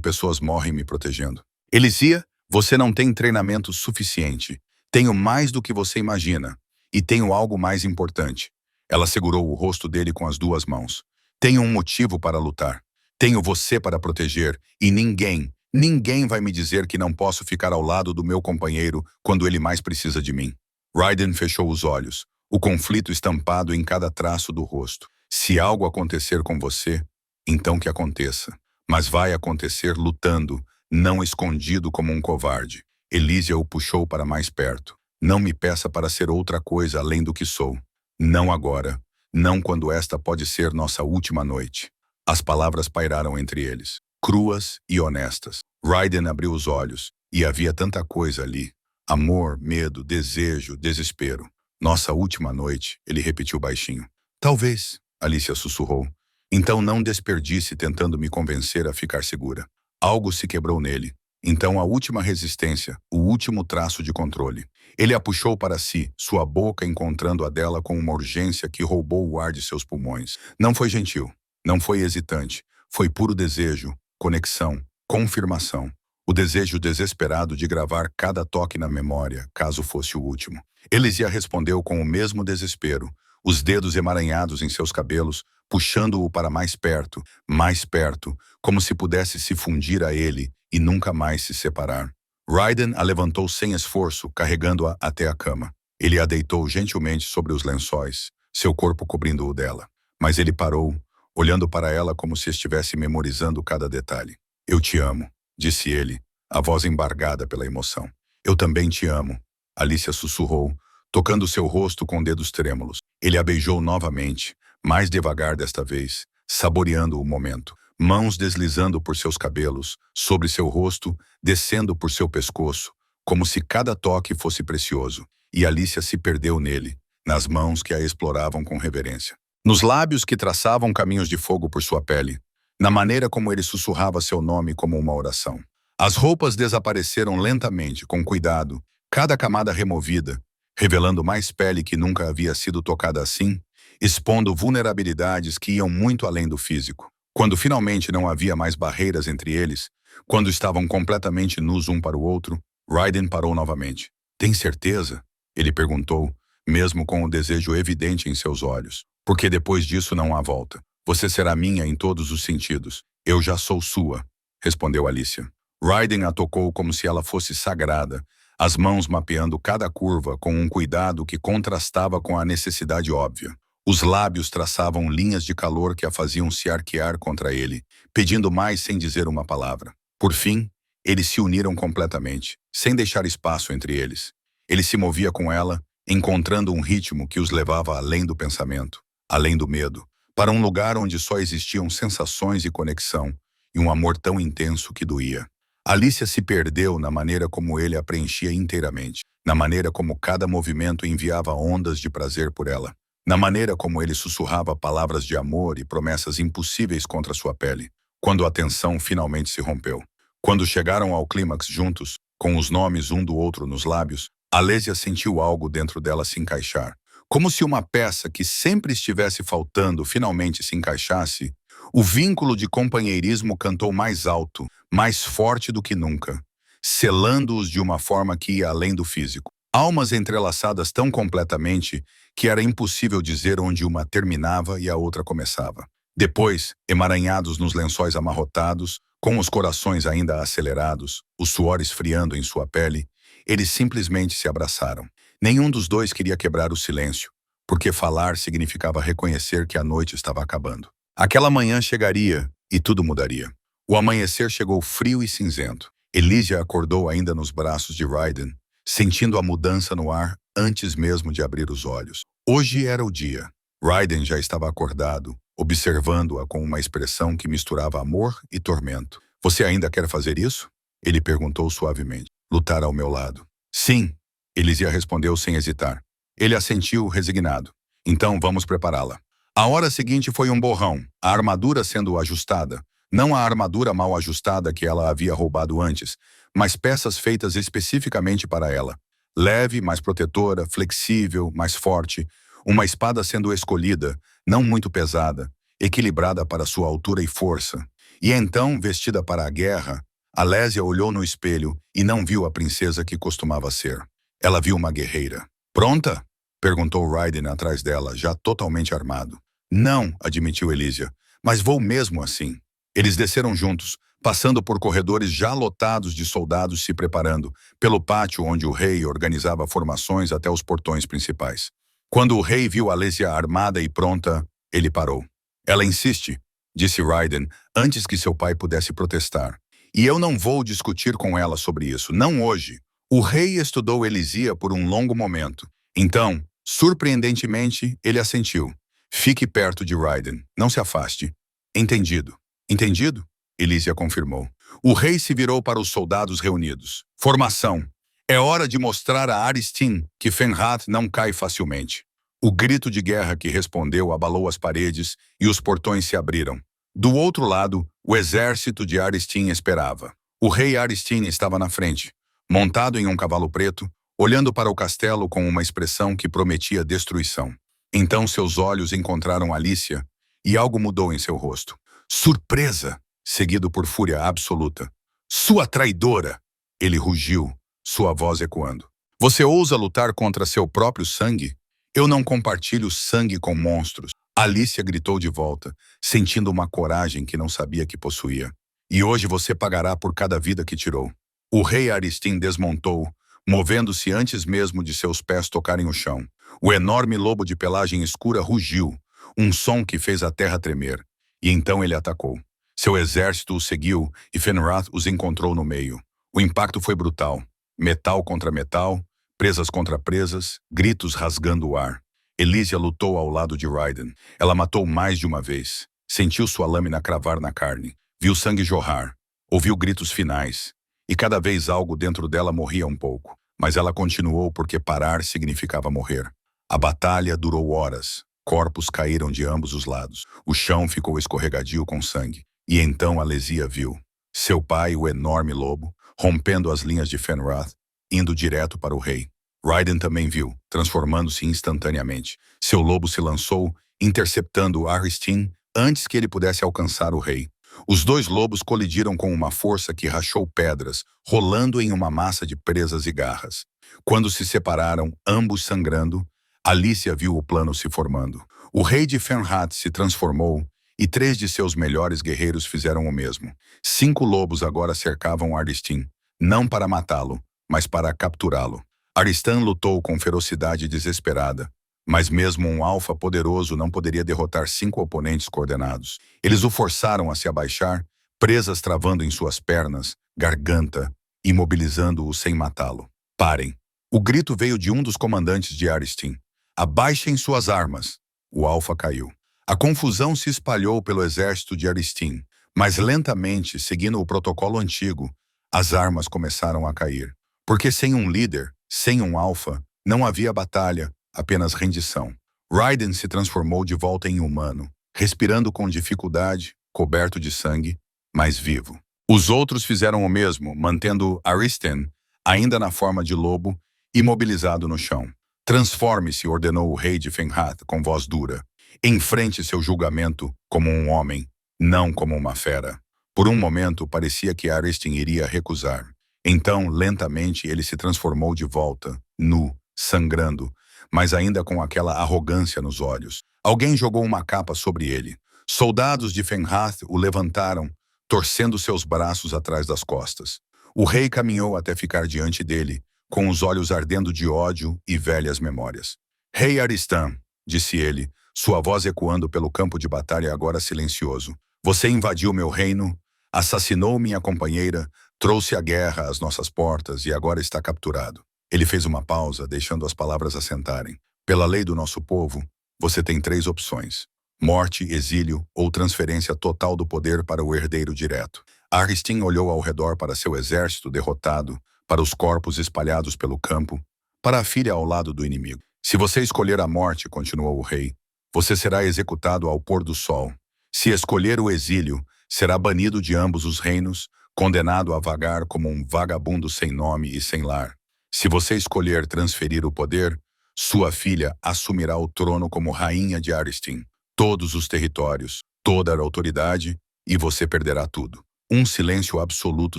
pessoas morrem me protegendo? Elisia, você não tem treinamento suficiente. Tenho mais do que você imagina. E tenho algo mais importante. Ela segurou o rosto dele com as 2 mãos. Tenho um motivo para lutar. Tenho você para proteger. E ninguém, Ninguém vai me dizer que não posso ficar ao lado do meu companheiro quando ele mais precisa de mim. Raiden fechou os olhos, o conflito estampado em cada traço do rosto. Se algo acontecer com você, então que aconteça. Mas vai acontecer lutando, não escondido como um covarde. Elísia o puxou para mais perto. Não me peça para ser outra coisa além do que sou. Não agora. Não quando esta pode ser nossa última noite. As palavras pairaram entre eles, cruas e honestas. Raiden abriu os olhos, e havia tanta coisa ali. Amor, medo, desejo, desespero. Nossa última noite, ele repetiu baixinho. Talvez, Alicia sussurrou. Então não desperdice tentando me convencer a ficar segura. Algo se quebrou nele. Então a última resistência, o último traço de controle. Ele a puxou para si, sua boca encontrando a dela com uma urgência que roubou o ar de seus pulmões. Não foi gentil, não foi hesitante, foi puro desejo, conexão, confirmação. O desejo desesperado de gravar cada toque na memória, caso fosse o último. Elisia respondeu com o mesmo desespero, os dedos emaranhados em seus cabelos, puxando-o para mais perto, como se pudesse se fundir a ele e nunca mais se separar. Raiden a levantou sem esforço, carregando-a até a cama. Ele a deitou gentilmente sobre os lençóis, seu corpo cobrindo o dela. Mas ele parou, olhando para ela como se estivesse memorizando cada detalhe. Eu te amo, disse ele, a voz embargada pela emoção. Eu também te amo, Alicia sussurrou, tocando seu rosto com dedos trêmulos. Ele a beijou novamente, mais devagar desta vez, saboreando o momento. Mãos deslizando por seus cabelos, sobre seu rosto, descendo por seu pescoço, como se cada toque fosse precioso. E Alicia se perdeu nele, nas mãos que a exploravam com reverência. Nos lábios que traçavam caminhos de fogo por sua pele, na maneira como ele sussurrava seu nome como uma oração. As roupas desapareceram lentamente, com cuidado, cada camada removida, revelando mais pele que nunca havia sido tocada assim, expondo vulnerabilidades que iam muito além do físico. Quando finalmente não havia mais barreiras entre eles, quando estavam completamente nus um para o outro, Raiden parou novamente. Tem certeza? Ele perguntou, mesmo com o desejo evidente em seus olhos. Porque depois disso não há volta. Você será minha em todos os sentidos. Eu já sou sua, respondeu Alicia. Raiden a tocou como se ela fosse sagrada, as mãos mapeando cada curva com um cuidado que contrastava com a necessidade óbvia. Os lábios traçavam linhas de calor que a faziam se arquear contra ele, pedindo mais sem dizer uma palavra. Por fim, eles se uniram completamente, sem deixar espaço entre eles. Ele se movia com ela, encontrando um ritmo que os levava além do pensamento, além do medo, para um lugar onde só existiam sensações e conexão, e um amor tão intenso que doía. Alicia se perdeu na maneira como ele a preenchia inteiramente, na maneira como cada movimento enviava ondas de prazer por ela, na maneira como ele sussurrava palavras de amor e promessas impossíveis contra sua pele, quando a tensão finalmente se rompeu. Quando chegaram ao clímax juntos, com os nomes um do outro nos lábios, Alésia sentiu algo dentro dela se encaixar. Como se uma peça que sempre estivesse faltando finalmente se encaixasse, o vínculo de companheirismo cantou mais alto, mais forte do que nunca, selando-os de uma forma que ia além do físico. Almas entrelaçadas tão completamente que era impossível dizer onde uma terminava e a outra começava. Depois, emaranhados nos lençóis amarrotados, com os corações ainda acelerados, o suor esfriando em sua pele, eles simplesmente se abraçaram. Nenhum dos dois queria quebrar o silêncio, porque falar significava reconhecer que a noite estava acabando. Aquela manhã chegaria e tudo mudaria. O amanhecer chegou frio e cinzento. Elisia acordou ainda nos braços de Raiden, sentindo a mudança no ar antes mesmo de abrir os olhos. Hoje era o dia. Raiden já estava acordado, observando-a com uma expressão que misturava amor e tormento. Você ainda quer fazer isso? Ele perguntou suavemente. Lutar ao meu lado. Sim, Elisia respondeu sem hesitar. Ele assentiu resignado. Então vamos prepará-la. A hora seguinte foi um borrão, a armadura sendo ajustada. Não a armadura mal ajustada que ela havia roubado antes, mas peças feitas especificamente para ela. Leve, mais protetora, flexível, mais forte. Uma espada sendo escolhida, não muito pesada, equilibrada para sua altura e força. E então, vestida para a guerra, Alésia olhou no espelho e não viu a princesa que costumava ser. Ela viu uma guerreira. Pronta? Perguntou Raiden atrás dela, já totalmente armado. Não, admitiu Elisia, mas vou mesmo assim. Eles desceram juntos, passando por corredores já lotados de soldados se preparando, pelo pátio onde o rei organizava formações até os portões principais. Quando o rei viu Alésia armada e pronta, ele parou. Ela insiste, disse Raiden, antes que seu pai pudesse protestar. E eu não vou discutir com ela sobre isso, não hoje. O rei estudou Elisia por um longo momento. Então, surpreendentemente, ele assentiu. Fique perto de Raiden, não se afaste. Entendido. Entendido? Elisia confirmou. O rei se virou para os soldados reunidos. Formação. É hora de mostrar a Aristin que Fenrad não cai facilmente. O grito de guerra que respondeu abalou as paredes e os portões se abriram. Do outro lado, o exército de Aristin esperava. O rei Aristin estava na frente, montado em um cavalo preto, olhando para o castelo com uma expressão que prometia destruição. Então seus olhos encontraram Alicia e algo mudou em seu rosto. Surpresa, seguido por fúria absoluta. Sua traidora! Ele rugiu, sua voz ecoando. Você ousa lutar contra seu próprio sangue? Eu não compartilho sangue com monstros. Alicia gritou de volta, sentindo uma coragem que não sabia que possuía. E hoje você pagará por cada vida que tirou. O rei Aristin desmontou, movendo-se antes mesmo de seus pés tocarem o chão. O enorme lobo de pelagem escura rugiu, um som que fez a terra tremer. E então ele atacou. Seu exército o seguiu e Fenrad os encontrou no meio. O impacto foi brutal. Metal contra metal, presas contra presas, gritos rasgando o ar. Elisia lutou ao lado de Raiden. Ela matou mais de uma vez. Sentiu sua lâmina cravar na carne. Viu sangue jorrar. Ouviu gritos finais. E cada vez algo dentro dela morria um pouco. Mas ela continuou porque parar significava morrer. A batalha durou horas. Corpos caíram de ambos os lados. O chão ficou escorregadio com sangue. E então Alésia viu. Seu pai, o enorme lobo, rompendo as linhas de Fenrad, indo direto para o rei. Raiden também viu, transformando-se instantaneamente. Seu lobo se lançou, interceptando Aristin antes que ele pudesse alcançar o rei. Os dois lobos colidiram com uma força que rachou pedras, rolando em uma massa de presas e garras. Quando se separaram, ambos sangrando, Alicia viu o plano se formando. O rei de Fenrad se transformou e 3 de seus melhores guerreiros fizeram o mesmo. 5 lobos agora cercavam Aristin, não para matá-lo, mas para capturá-lo. Aristan lutou com ferocidade desesperada, mas mesmo um alfa poderoso não poderia derrotar 5 oponentes coordenados. Eles o forçaram a se abaixar, presas travando em suas pernas, garganta, imobilizando-o sem matá-lo. Parem! O grito veio de um dos comandantes de Aristin. Abaixem suas armas! O alfa caiu. A confusão se espalhou pelo exército de Aristin, mas lentamente, seguindo o protocolo antigo, as armas começaram a cair. Porque sem um líder, sem um alfa, não havia batalha, apenas rendição. Raiden se transformou de volta em humano, respirando com dificuldade, coberto de sangue, mas vivo. Os outros fizeram o mesmo, mantendo Aristan, ainda na forma de lobo, imobilizado no chão. Transforme-se, ordenou o rei de Fenrad com voz dura. Enfrente seu julgamento como um homem, não como uma fera. Por um momento, parecia que Aristan iria recusar. Então, lentamente, ele se transformou de volta, nu, sangrando, mas ainda com aquela arrogância nos olhos. Alguém jogou uma capa sobre ele. Soldados de Fenrad o levantaram, torcendo seus braços atrás das costas. O rei caminhou até ficar diante dele, com os olhos ardendo de ódio e velhas memórias. Rei Aristan, disse ele, sua voz ecoando pelo campo de batalha agora silencioso. Você invadiu meu reino, assassinou minha companheira, trouxe a guerra às nossas portas e agora está capturado. Ele fez uma pausa, deixando as palavras assentarem. Pela lei do nosso povo, você tem 3 opções. Morte, exílio ou transferência total do poder para o herdeiro direto. Aristin olhou ao redor para seu exército derrotado, para os corpos espalhados pelo campo, para a filha ao lado do inimigo. Se você escolher a morte, continuou o rei, você será executado ao pôr do sol. Se escolher o exílio, será banido de ambos os reinos, condenado a vagar como um vagabundo sem nome e sem lar. Se você escolher transferir o poder, sua filha assumirá o trono como rainha de Aristin, todos os territórios, toda a autoridade, e você perderá tudo. Um silêncio absoluto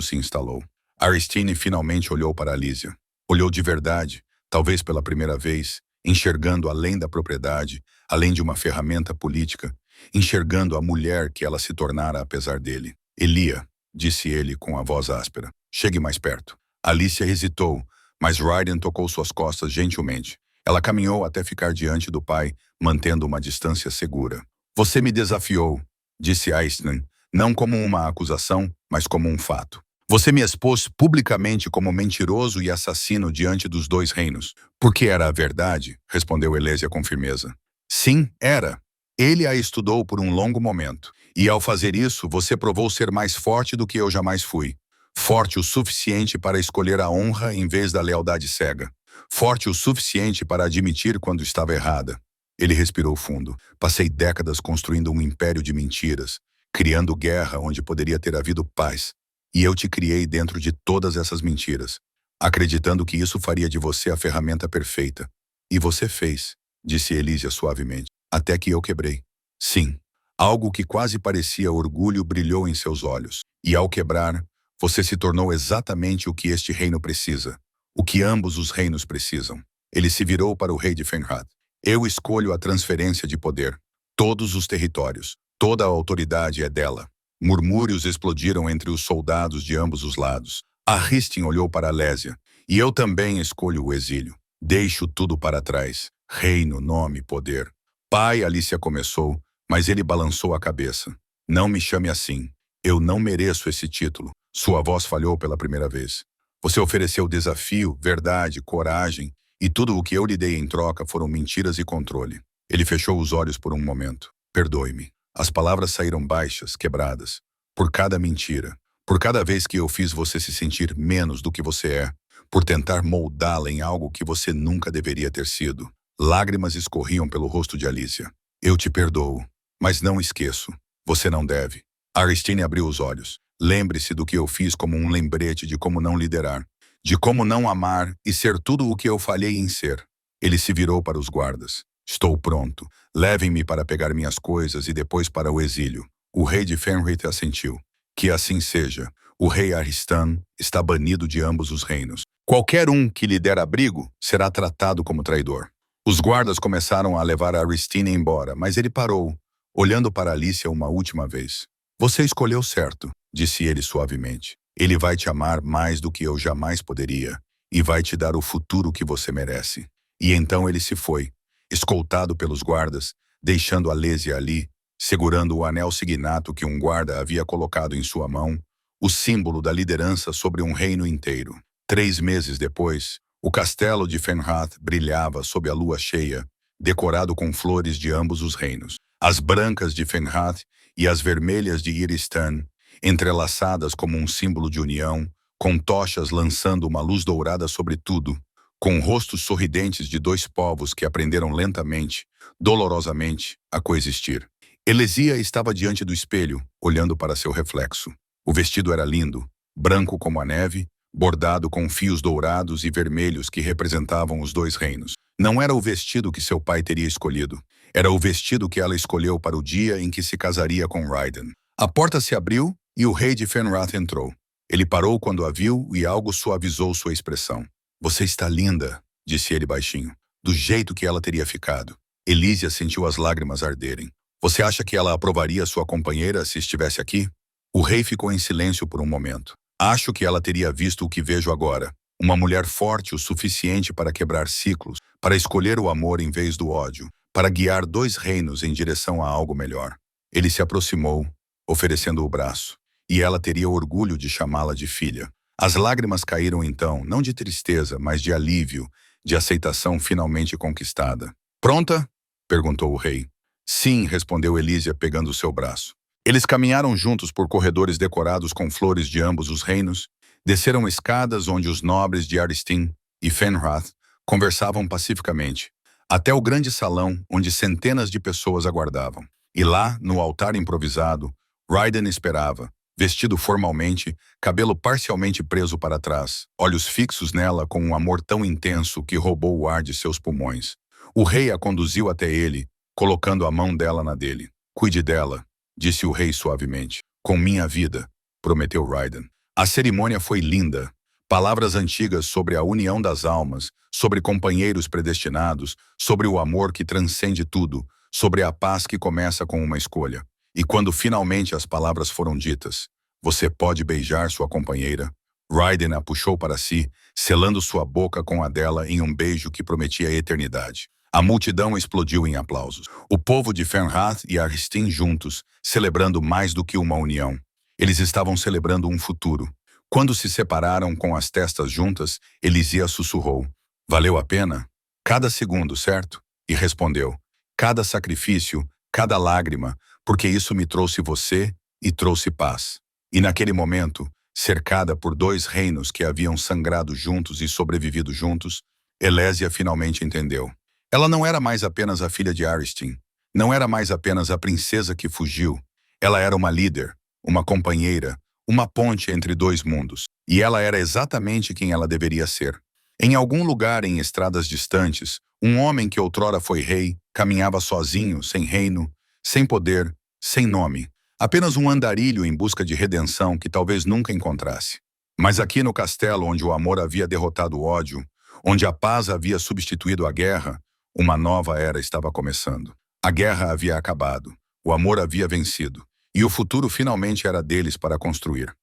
se instalou. Aristin finalmente olhou para Alésia. Olhou de verdade, talvez pela primeira vez, enxergando além da propriedade, além de uma ferramenta política, enxergando a mulher que ela se tornara apesar dele. Elia, disse ele com a voz áspera. Chegue mais perto. Alicia hesitou, mas Raiden tocou suas costas gentilmente. Ela caminhou até ficar diante do pai, mantendo uma distância segura. Você me desafiou, disse Aisling, não como uma acusação, mas como um fato. Você me expôs publicamente como mentiroso e assassino diante dos dois reinos. Porque era a verdade, respondeu Elesia com firmeza. Sim, era. Ele a estudou por um longo momento. E ao fazer isso, você provou ser mais forte do que eu jamais fui. Forte o suficiente para escolher a honra em vez da lealdade cega. Forte o suficiente para admitir quando estava errada. Ele respirou fundo. Passei décadas construindo um império de mentiras, criando guerra onde poderia ter havido paz. E eu te criei dentro de todas essas mentiras, acreditando que isso faria de você a ferramenta perfeita. E você fez, disse Elísia suavemente, até que eu quebrei. Sim, algo que quase parecia orgulho brilhou em seus olhos. E ao quebrar, você se tornou exatamente o que este reino precisa. O que ambos os reinos precisam. Ele se virou para o rei de Fenrad. Eu escolho a transferência de poder. Todos os territórios, toda a autoridade é dela. Murmúrios explodiram entre os soldados de ambos os lados. Aristin olhou para Alésia. E eu também escolho o exílio. Deixo tudo para trás. Reino, nome, poder. Pai, Alicia começou, mas ele balançou a cabeça. Não me chame assim. Eu não mereço esse título. Sua voz falhou pela primeira vez. Você ofereceu desafio, verdade, coragem, e tudo o que eu lhe dei em troca foram mentiras e controle. Ele fechou os olhos por um momento. Perdoe-me. As palavras saíram baixas, quebradas. Por cada mentira. Por cada vez que eu fiz você se sentir menos do que você é. Por tentar moldá-la em algo que você nunca deveria ter sido. Lágrimas escorriam pelo rosto de Alicia. Eu te perdoo, mas não esqueço. Você não deve. Aristine abriu os olhos. Lembre-se do que eu fiz como um lembrete de como não liderar. De como não amar e ser tudo o que eu falhei em ser. Ele se virou para os guardas. Estou pronto. Levem-me para pegar minhas coisas e depois para o exílio. O rei de Fenrith assentiu. Que assim seja. O rei Aristan está banido de ambos os reinos. Qualquer um que lhe der abrigo será tratado como traidor. Os guardas começaram a levar Aristine embora, mas ele parou, olhando para Alicia uma última vez. Você escolheu certo, disse ele suavemente. Ele vai te amar mais do que eu jamais poderia e vai te dar o futuro que você merece. E então ele se foi, escoltado pelos guardas, deixando Alésia ali, segurando o anel signato que um guarda havia colocado em sua mão, o símbolo da liderança sobre um reino inteiro. 3 meses depois, o castelo de Fenrith brilhava sob a lua cheia, decorado com flores de ambos os reinos. As brancas de Fenrith e as vermelhas de Iristan, entrelaçadas como um símbolo de união, com tochas lançando uma luz dourada sobre tudo, com rostos sorridentes de dois povos que aprenderam lentamente, dolorosamente, a coexistir. Elesia estava diante do espelho, olhando para seu reflexo. O vestido era lindo, branco como a neve, bordado com fios dourados e vermelhos que representavam os dois reinos. Não era o vestido que seu pai teria escolhido. Era o vestido que ela escolheu para o dia em que se casaria com Raiden. A porta se abriu e o rei de Fenrith entrou. Ele parou quando a viu e algo suavizou sua expressão. Você está linda, disse ele baixinho, do jeito que ela teria ficado. Elísia sentiu as lágrimas arderem. Você acha que ela aprovaria sua companheira se estivesse aqui? O rei ficou em silêncio por um momento. Acho que ela teria visto o que vejo agora. Uma mulher forte o suficiente para quebrar ciclos, para escolher o amor em vez do ódio, para guiar 2 reinos em direção a algo melhor. Ele se aproximou, oferecendo o braço, e ela teria orgulho de chamá-la de filha. As lágrimas caíram então, não de tristeza, mas de alívio, de aceitação finalmente conquistada. Pronta? Perguntou o rei. Sim, respondeu Elísia pegando seu braço. Eles caminharam juntos por corredores decorados com flores de ambos os reinos, desceram escadas onde os nobres de Aristin e Fenrith conversavam pacificamente, até o grande salão onde centenas de pessoas aguardavam. E lá, no altar improvisado, Raiden esperava, vestido formalmente, cabelo parcialmente preso para trás, olhos fixos nela com um amor tão intenso que roubou o ar de seus pulmões. O rei a conduziu até ele, colocando a mão dela na dele. Cuide dela, disse o rei suavemente. Com minha vida, prometeu Raiden. A cerimônia foi linda. Palavras antigas sobre a união das almas, sobre companheiros predestinados, sobre o amor que transcende tudo, sobre a paz que começa com uma escolha. E quando finalmente as palavras foram ditas, Você pode beijar sua companheira. Raiden a puxou para si, selando sua boca com a dela em um beijo que prometia a eternidade. A multidão explodiu em aplausos. O povo de Fenrath e Aristin juntos, celebrando mais do que uma união. Eles estavam celebrando um futuro. Quando se separaram com as testas juntas, Elisia sussurrou: "Valeu a pena? Cada segundo, certo?" E respondeu: "Cada sacrifício, cada lágrima, porque isso me trouxe você e trouxe paz." E naquele momento, cercada por dois reinos que haviam sangrado juntos e sobrevivido juntos, Elésia finalmente entendeu. Ela não era mais apenas a filha de Aristin, não era mais apenas a princesa que fugiu. Ela era uma líder, uma companheira, uma ponte entre dois mundos. E ela era exatamente quem ela deveria ser. Em algum lugar em estradas distantes, um homem que outrora foi rei, caminhava sozinho, sem reino, sem poder, sem nome. Apenas um andarilho em busca de redenção que talvez nunca encontrasse. Mas aqui no castelo onde o amor havia derrotado o ódio, onde a paz havia substituído a guerra, uma nova era estava começando. A guerra havia acabado, o amor havia vencido, e o futuro finalmente era deles para construir.